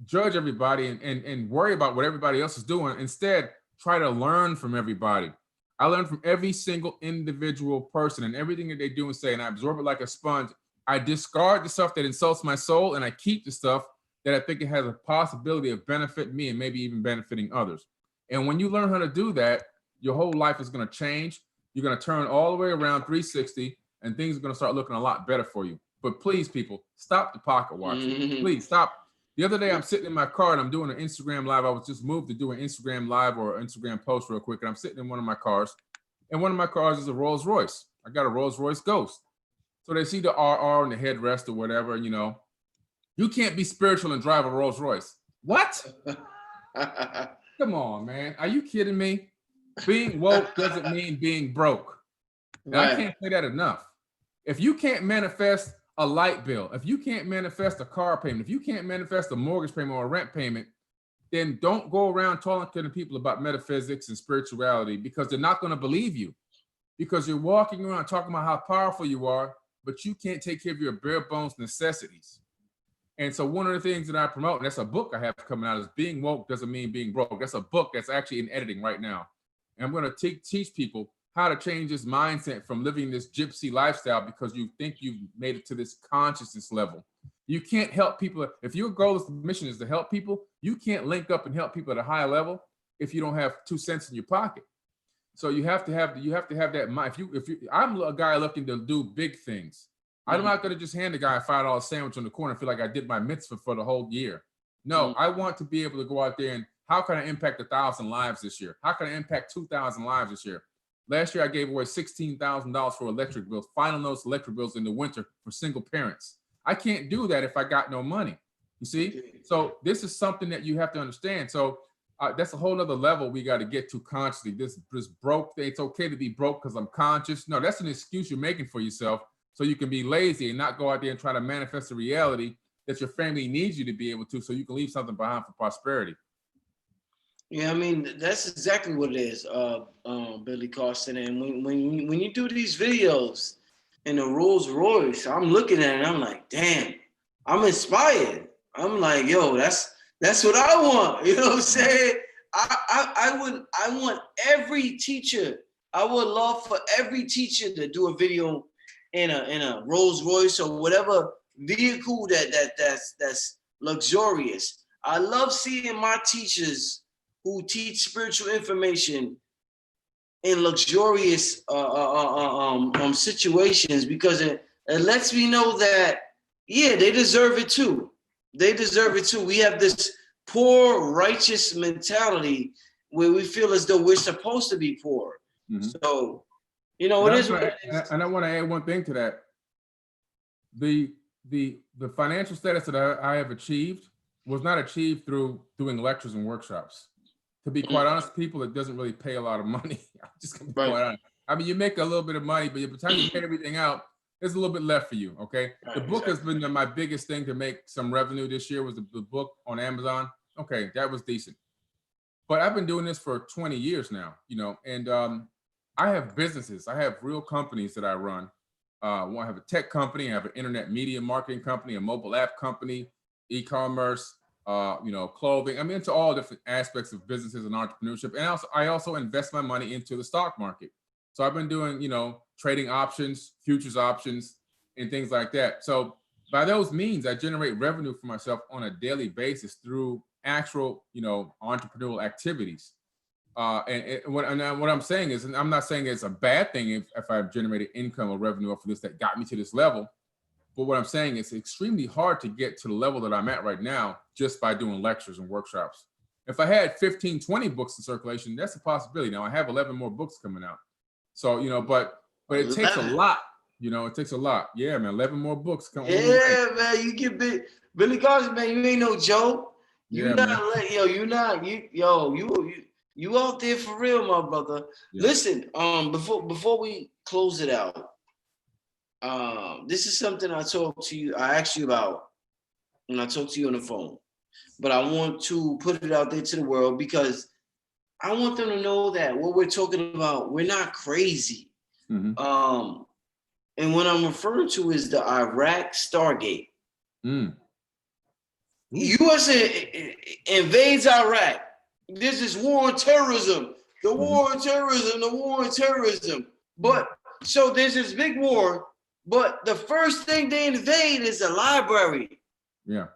judge everybody and worry about what everybody else is doing. Instead, try to learn from everybody. I learn from every single individual person and everything that they do and say, and I absorb it like a sponge. I discard the stuff that insults my soul, and I keep the stuff that I think it has a possibility of benefiting me and maybe even benefiting others. And when you learn how to do that, your whole life is going to change. You're going to turn all the way around 360, and things are going to start looking a lot better for you. But please, people, stop the pocket watching. Please stop. The other day, I'm sitting in my car and I'm doing an Instagram live. I was just moved to do an Instagram live or an Instagram post real quick. And I'm sitting in one of my cars, and one of my cars is a Rolls Royce. I got a Rolls Royce Ghost. So they see the RR and the headrest or whatever, You can't be spiritual and drive a Rolls Royce. What? Come on, man. Are you kidding me? Being woke doesn't mean being broke. Right. I can't say that enough. If you can't manifest a light bill, if you can't manifest a car payment, if you can't manifest a mortgage payment or a rent payment, then don't go around talking to people about metaphysics and spirituality, because they're not going to believe you, because you're walking around talking about how powerful you are, but you can't take care of your bare bones necessities. And so one of the things that I promote, and that's a book I have coming out, is Being Woke Doesn't Mean Being Broke. That's a book that's actually in editing right now. And I'm going to teach people how to change this mindset from living this gypsy lifestyle because you think you've made it to this consciousness level. You can't help people. If your goal is, the mission is to help people, you can't link up and help people at a higher level if you don't have 2 cents in your pocket. So you have to have that mind. I'm a guy looking to do big things. I'm not going to just hand a guy a $5 sandwich on the corner and feel like I did my mitzvah for the whole year. No, I want to be able to go out there and how can I impact 1,000 lives this year? How can I impact 2,000 lives this year? Last year, I gave away $16,000 for electric bills, final notice electric bills in the winter for single parents. I can't do that if I got no money. You see? So this is something that you have to understand. So that's a whole other level we got to get to consciously. This broke thing, it's okay to be broke because I'm conscious. No, that's an excuse you're making for yourself so you can be lazy and not go out there and try to manifest a reality that your family needs you to be able to, so you can leave something behind for prosperity. Yeah, I mean, that's exactly what it is, Billy Carson. And when you do these videos in a Rolls Royce, I'm looking at it and I'm like, damn, I'm inspired. I'm like, yo, that's what I want. You know what I'm saying? I want every teacher. I would love for every teacher to do a video in a Rolls Royce or whatever vehicle that's luxurious. I love seeing my teachers who teach spiritual information in luxurious situations, because it lets me know that, yeah, they deserve it too. They deserve it too. We have this poor, righteous mentality where we feel as though we're supposed to be poor. Mm-hmm. So, you know, it is what it is. And I want to add one thing to that. The financial status that I have achieved was not achieved through doing lectures and workshops. To be quite honest, people, it doesn't really pay a lot of money. I'm just gonna be quite honest. I mean, you make a little bit of money, but by the time you pay everything out, there's a little bit left for you, okay? The book has been my biggest thing to make some revenue this year, was the book on Amazon. Okay, that was decent. But I've been doing this for 20 years now, you know, and I have businesses. I have real companies that I run. I have a tech company, I have an internet media marketing company, a mobile app company, e-commerce, you know, clothing. I'm into all different aspects of businesses and entrepreneurship. And I also invest my money into the stock market. So I've been doing, you know, trading options, futures options, and things like that. So by those means, I generate revenue for myself on a daily basis through actual, you know, entrepreneurial activities. And what I'm saying is, and I'm not saying it's a bad thing if I've generated income or revenue off of this that got me to this level. But what I'm saying is, it's extremely hard to get to the level that I'm at right now just by doing lectures and workshops. If I had 15, 20 books in circulation, that's a possibility. Now I have 11 more books coming out. So, you know, but it takes a lot, you know, it takes a lot. Yeah, man, 11 more books coming. Yeah, man, you get Billy Carson, man, you ain't no joke. You you out there for real, my brother. Yeah. Listen, before we close it out, this is something I asked you about when I talked to you on the phone, but I want to put it out there to the world because I want them to know that what we're talking about, we're not crazy. Mm-hmm. And what I'm referring to is the Iraq Stargate. USA invades Iraq. This is war on terrorism. The war on terrorism, the war on terrorism. But so there's this big war, but the first thing they invade is a library. Yeah,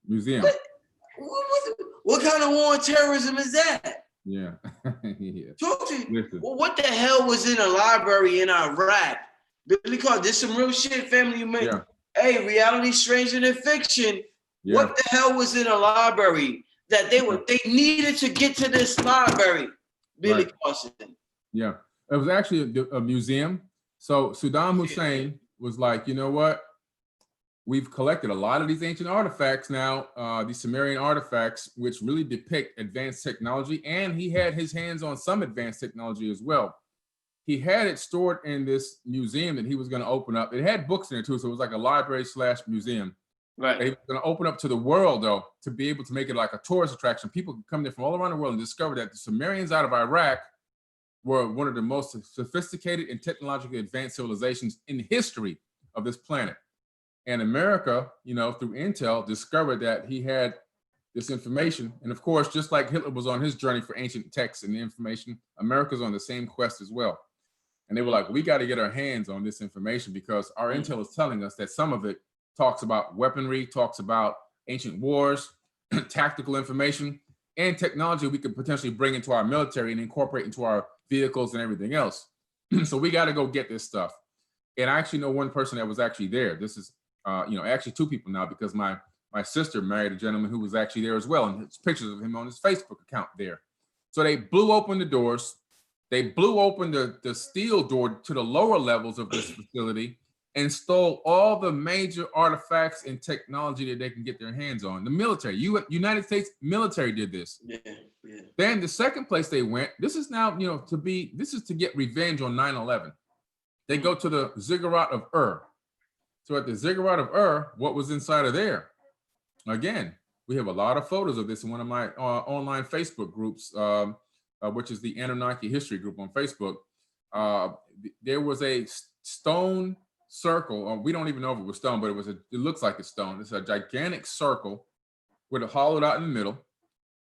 museum. What kind of war on terrorism is that? Yeah. Yeah. Talk to you. Well, what the hell was in a library in Iraq? Because there's some real shit, family. You make. Yeah. Hey, reality stranger than fiction. Yeah. What the hell was in a library that they needed to get to this library? Billy Carson. Yeah, it was actually a museum. So Saddam Hussein was like, you know what? We've collected a lot of these ancient artifacts now, these Sumerian artifacts, which really depict advanced technology. And he had his hands on some advanced technology as well. He had it stored in this museum that he was going to open up. It had books in it too, so it was like a library/museum. Right. He was going to open up to the world, though, to be able to make it like a tourist attraction. People could come there from all around the world and discover that the Sumerians out of Iraq were one of the most sophisticated and technologically advanced civilizations in history of this planet. And America, you know, through intel, discovered that he had this information. And of course, just like Hitler was on his journey for ancient texts and information, America's on the same quest as well. And they were like, we got to get our hands on this information because our intel is telling us that some of it talks about weaponry, talks about ancient wars, tactical information, and technology we could potentially bring into our military and incorporate into our vehicles and everything else. So we got to go get this stuff. And I actually know one person that was actually there. This is, actually two people now, because my sister married a gentleman who was actually there as well. And there's pictures of him on his Facebook account there. So they blew open the doors. They blew open the steel door to the lower levels of this facility. and stole all the major artifacts and technology that they can get their hands on. The military, United States military did this. Yeah, yeah. Then the second place they went, this is now, this is to get revenge on 9/11. They go to the Ziggurat of Ur. So at the Ziggurat of Ur, what was inside of there? Again, we have a lot of photos of this in one of my online Facebook groups, which is the Anunnaki History group on Facebook. There was a stone circle. We don't even know if it was stone, but it looks like a stone. It's a gigantic circle with a hollowed out in the middle,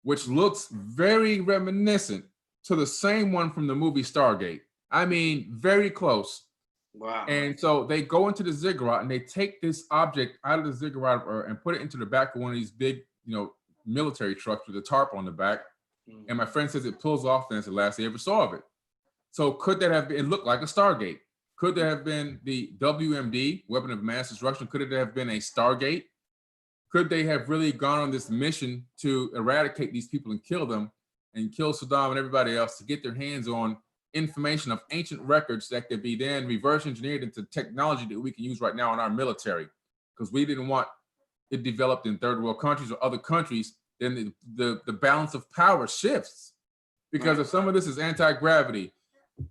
which looks very reminiscent to the same one from the movie Stargate. I mean, very close. Wow. And so they go into the ziggurat and they take this object out of the ziggurat and put it into the back of one of these big, military trucks with a tarp on the back. And my friend says it pulls off, and it's the last they ever saw of it. So could that have been, it looked like a Stargate. Could there have been the WMD, Weapon of Mass Destruction? Could it have been a Stargate? Could they have really gone on this mission to eradicate these people and kill them and kill Saddam and everybody else to get their hands on information of ancient records that could be then reverse engineered into technology that we can use right now in our military? Because we didn't want it developed in third world countries or other countries, then the balance of power shifts. Because if some of this is anti-gravity,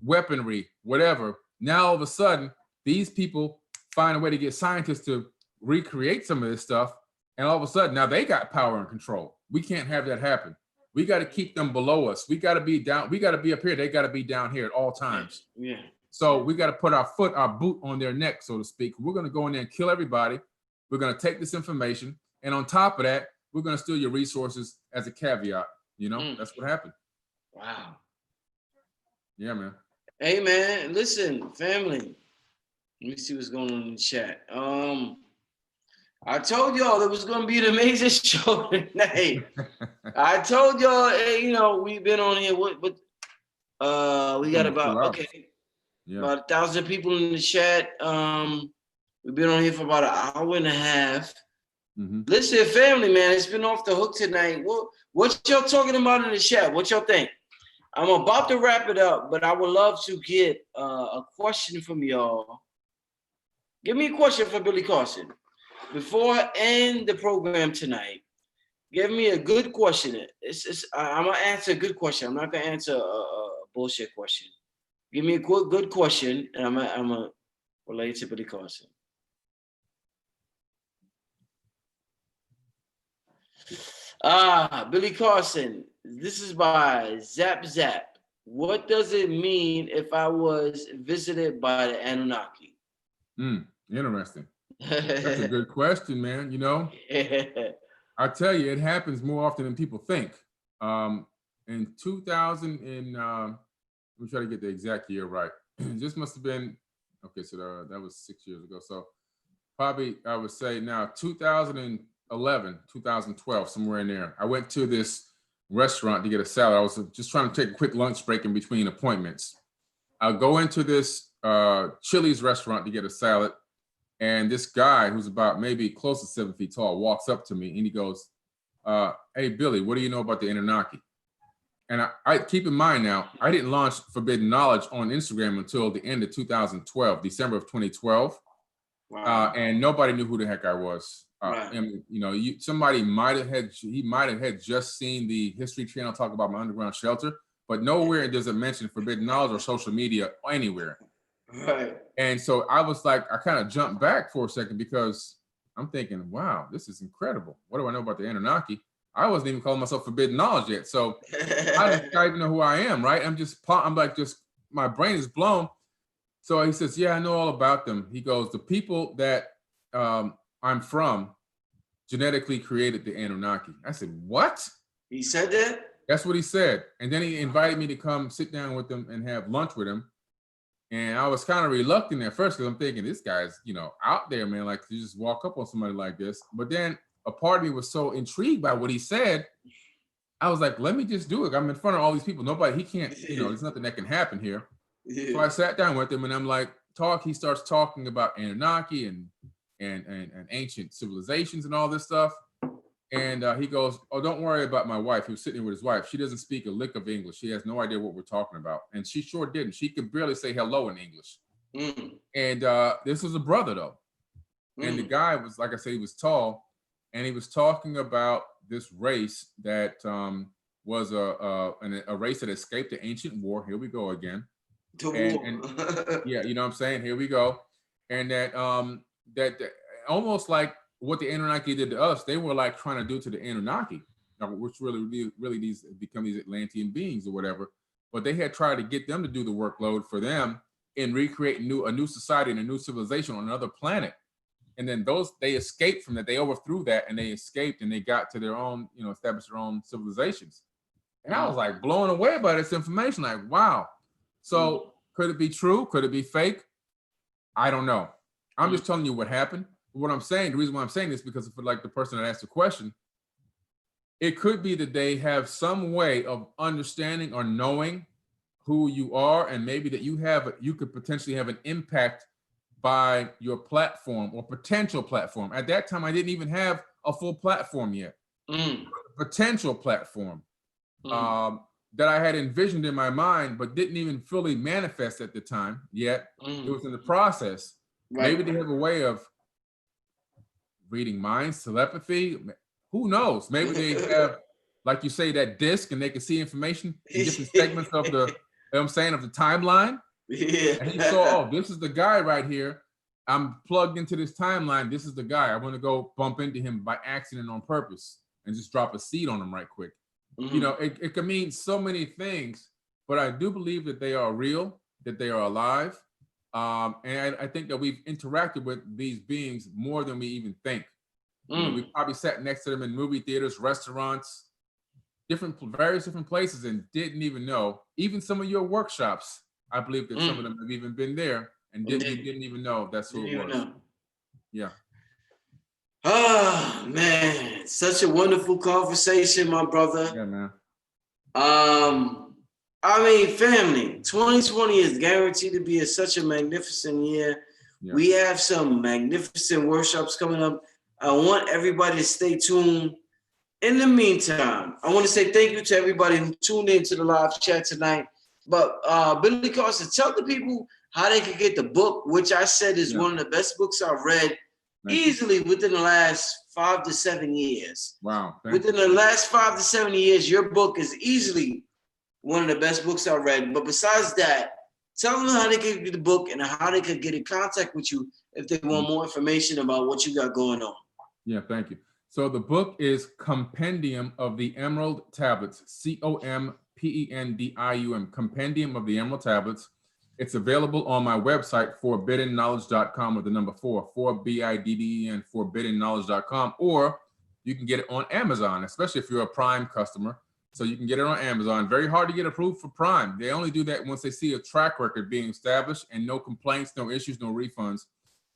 weaponry, whatever, now all of a sudden, these people find a way to get scientists to recreate some of this stuff. And all of a sudden, now they got power and control. We can't have that happen. We got to keep them below us. We got to be down. We got to be up here. They got to be down here at all times. Yeah. So we got to put our boot on their neck, so to speak. We're going to go in there and kill everybody. We're going to take this information. And on top of that, we're going to steal your resources as a caveat. That's what happened. Wow. Yeah, man. Hey, man, listen, family. Let me see what's going on in the chat. I told y'all there was going to be an amazing show tonight. I told y'all, hey, we've been on here. We got about 1,000 people in the chat. We've been on here for about an hour and a half. Mm-hmm. Listen, family, man, it's been off the hook tonight. What y'all talking about in the chat? What y'all think? I'm about to wrap it up, but I would love to get a question from y'all. Give me a question for Billy Carson. Before I end the program tonight, give me a good question. I'm going to answer a good question. I'm not going to answer a bullshit question. Give me a good question, and I'm going to relate it to Billy Carson. Billy Carson, this is by Zap Zap. What does it mean if I was visited by the Anunnaki? Interesting. That's a good question, man. I tell you, it happens more often than people think. In 2000, let me try to get the exact year right. This must have been, that was 6 years ago. So probably I would say now 2011, 2012, somewhere in there. I went to this restaurant to get a salad. I was just trying to take a quick lunch break in between appointments. I'll go into this Chili's restaurant to get a salad. And this guy who's about maybe close to 7 feet tall walks up to me and he goes, hey, Billy, what do you know about the Anunnaki? And I keep in mind now, I didn't launch Forbidden Knowledge on Instagram until the end of 2012, December of 2012. Wow. And nobody knew who the heck I was. Right. And, somebody might have had just seen the History Channel talk about my underground shelter, but nowhere does it mention Forbidden Knowledge or social media anywhere. Right. And so I was like, I kind of jumped back for a second because I'm thinking, wow, this is incredible. What do I know about the Anunnaki? I wasn't even calling myself Forbidden Knowledge yet. So I don't even know who I am, right? I'm like, my brain is blown. So he says, yeah, I know all about them. He goes, the people that I'm from genetically created the Anunnaki. I said, what? He said that? That's what he said. And then he invited me to come sit down with him and have lunch with him. And I was kind of reluctant at first because I'm thinking this guy's, out there, man, like to just walk up on somebody like this. But then a part of me was so intrigued by what he said. I was like, let me just do it. I'm in front of all these people. He can't, there's nothing that can happen here. Yeah. So I sat down with him and I'm like, he starts talking about Anunnaki and ancient civilizations and all this stuff. And he goes, oh, don't worry about my wife. He was sitting there with his wife. She doesn't speak a lick of English. She has no idea what we're talking about. And she sure didn't. She could barely say hello in English. And this was a brother though. And the guy was, like I said, he was tall, and he was talking about this race that was a race that escaped the ancient war. Here we go again. And yeah, you know what I'm saying? Here we go. And that that almost like what the Anunnaki did to us, they were like trying to do to the Anunnaki, which really these become these Atlantean beings or whatever. But they had tried to get them to do the workload for them and recreate a new society and a new civilization on another planet. And then they escaped from that. They overthrew that, and they escaped, and they got to their own, established their own civilizations. And I was like blown away by this information. Like, wow. So could it be true? Could it be fake? I don't know. I'm just telling you what happened. But what I'm saying, the reason why I'm saying this, because for like the person that asked the question, it could be that they have some way of understanding or knowing who you are, and maybe that you could potentially have an impact by your platform or potential platform. At that time, I didn't even have a full platform yet. Potential platform that I had envisioned in my mind, but didn't even fully manifest at the time yet. It was in the process. Maybe they have a way of reading minds, telepathy. Who knows? Maybe they have, like you say, that disc, and they can see information in different segments of the, of the timeline. Yeah. And he saw, oh, this is the guy right here. I'm plugged into this timeline. This is the guy. I want to go bump into him by accident on purpose and just drop a seed on him right quick. It can mean so many things, but I do believe that they are real, that they are alive. And I think that we've interacted with these beings more than we even think. We probably sat next to them in movie theaters, restaurants, various different places, and didn't even know. Even some of your workshops, I believe that some of them have even been there and didn't even know that's who it was. Yeah. Oh man, such a wonderful conversation, my brother. Yeah, man. I mean, family, 2020 is guaranteed to be such a magnificent year. Yeah. We have some magnificent workshops coming up. I want everybody to stay tuned. In the meantime, I want to say thank you to everybody who tuned into the live chat tonight. But Billy Carson, tell the people how they can get the book, which I said is one of the best books I've read easily within the last 5 to 7 years. Wow. Within the last 5 to 7 years, your book is easily one of the best books I've read. But besides that, tell them how they can get the book and how they could get in contact with you if they want more information about what you got going on. Yeah, thank you. So the book is Compendium of the Emerald Tablets, Compendium, Compendium of the Emerald Tablets. It's available on my website, forbiddenknowledge.com, with the number 4, BIDDEN, forbiddenknowledge.com, or you can get it on Amazon, especially if you're a Prime customer. So you can get it on Amazon. Very hard to get approved for Prime. They only do that once they see a track record being established and no complaints, no issues, no refunds.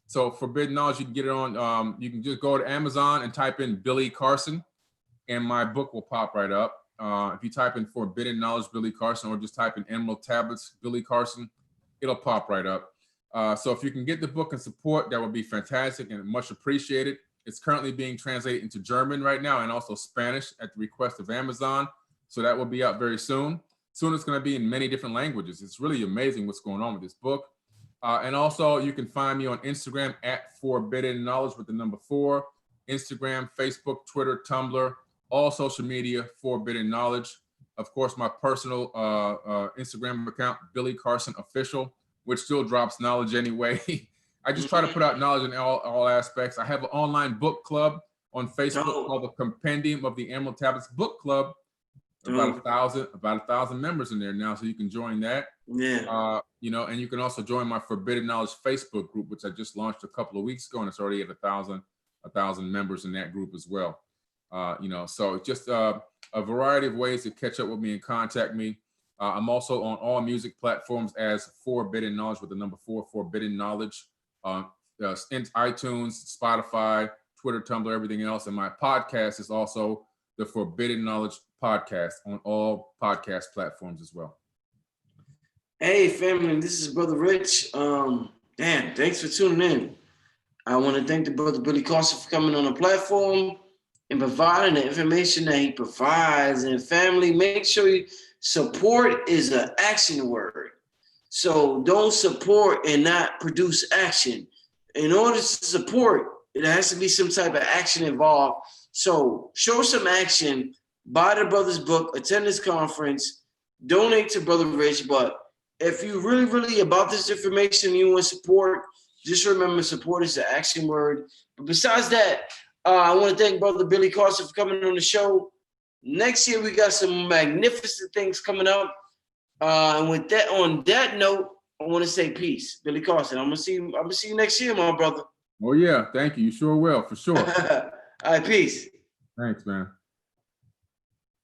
So Forbidden Knowledge, you can get it on, you can just go to Amazon and type in Billy Carson, and my book will pop right up. If you type in Forbidden Knowledge Billy Carson, or just type in Emerald Tablets Billy Carson, it'll pop right up. So if you can get the book and support, that would be fantastic and much appreciated. It's currently being translated into German right now, and also Spanish at the request of Amazon. So that will be out very soon. Soon it's going to be in many different languages. It's really amazing what's going on with this book. And also you can find me on Instagram at Forbidden Knowledge with the number 4, Instagram, Facebook, Twitter, Tumblr, all social media, Forbidden Knowledge. Of course, my personal Instagram account, Billy Carson Official, which still drops knowledge anyway. I just try to put out knowledge in all aspects. I have an online book club on Facebook called the Compendium of the Emerald Tablets Book Club. About 1,000 members in there now, so you can join that. Yeah. And you can also join my Forbidden Knowledge Facebook group, which I just launched a couple of weeks ago, and it's already at 1,000 members in that group as well. So just a variety of ways to catch up with me and contact me. I'm also on all music platforms as Forbidden Knowledge with the number 4, Forbidden Knowledge, iTunes, Spotify, Twitter, Tumblr, everything else. And my podcast is also the Forbidden Knowledge Podcast on all podcast platforms as well. Hey, family, this is Brother Rich. Thanks for tuning in. I want to thank the brother Billy Carson for coming on the platform and providing the information that he provides. And family, make sure you support is an action word. So don't support and not produce action. In order to support, it has to be some type of action involved. So show some action, buy the brother's book, attend this conference, donate to Brother Rich. But if you really about this information, you want support, just remember support is the action word. But besides that, I want to thank Brother Billy Carson for coming on the show. Next year, we got some magnificent things coming up. And with that, on that note, I want to say peace. Billy Carson, I'm gonna see you next year, my brother. Oh yeah, thank you. You sure will, for sure. All right, peace. Thanks, man.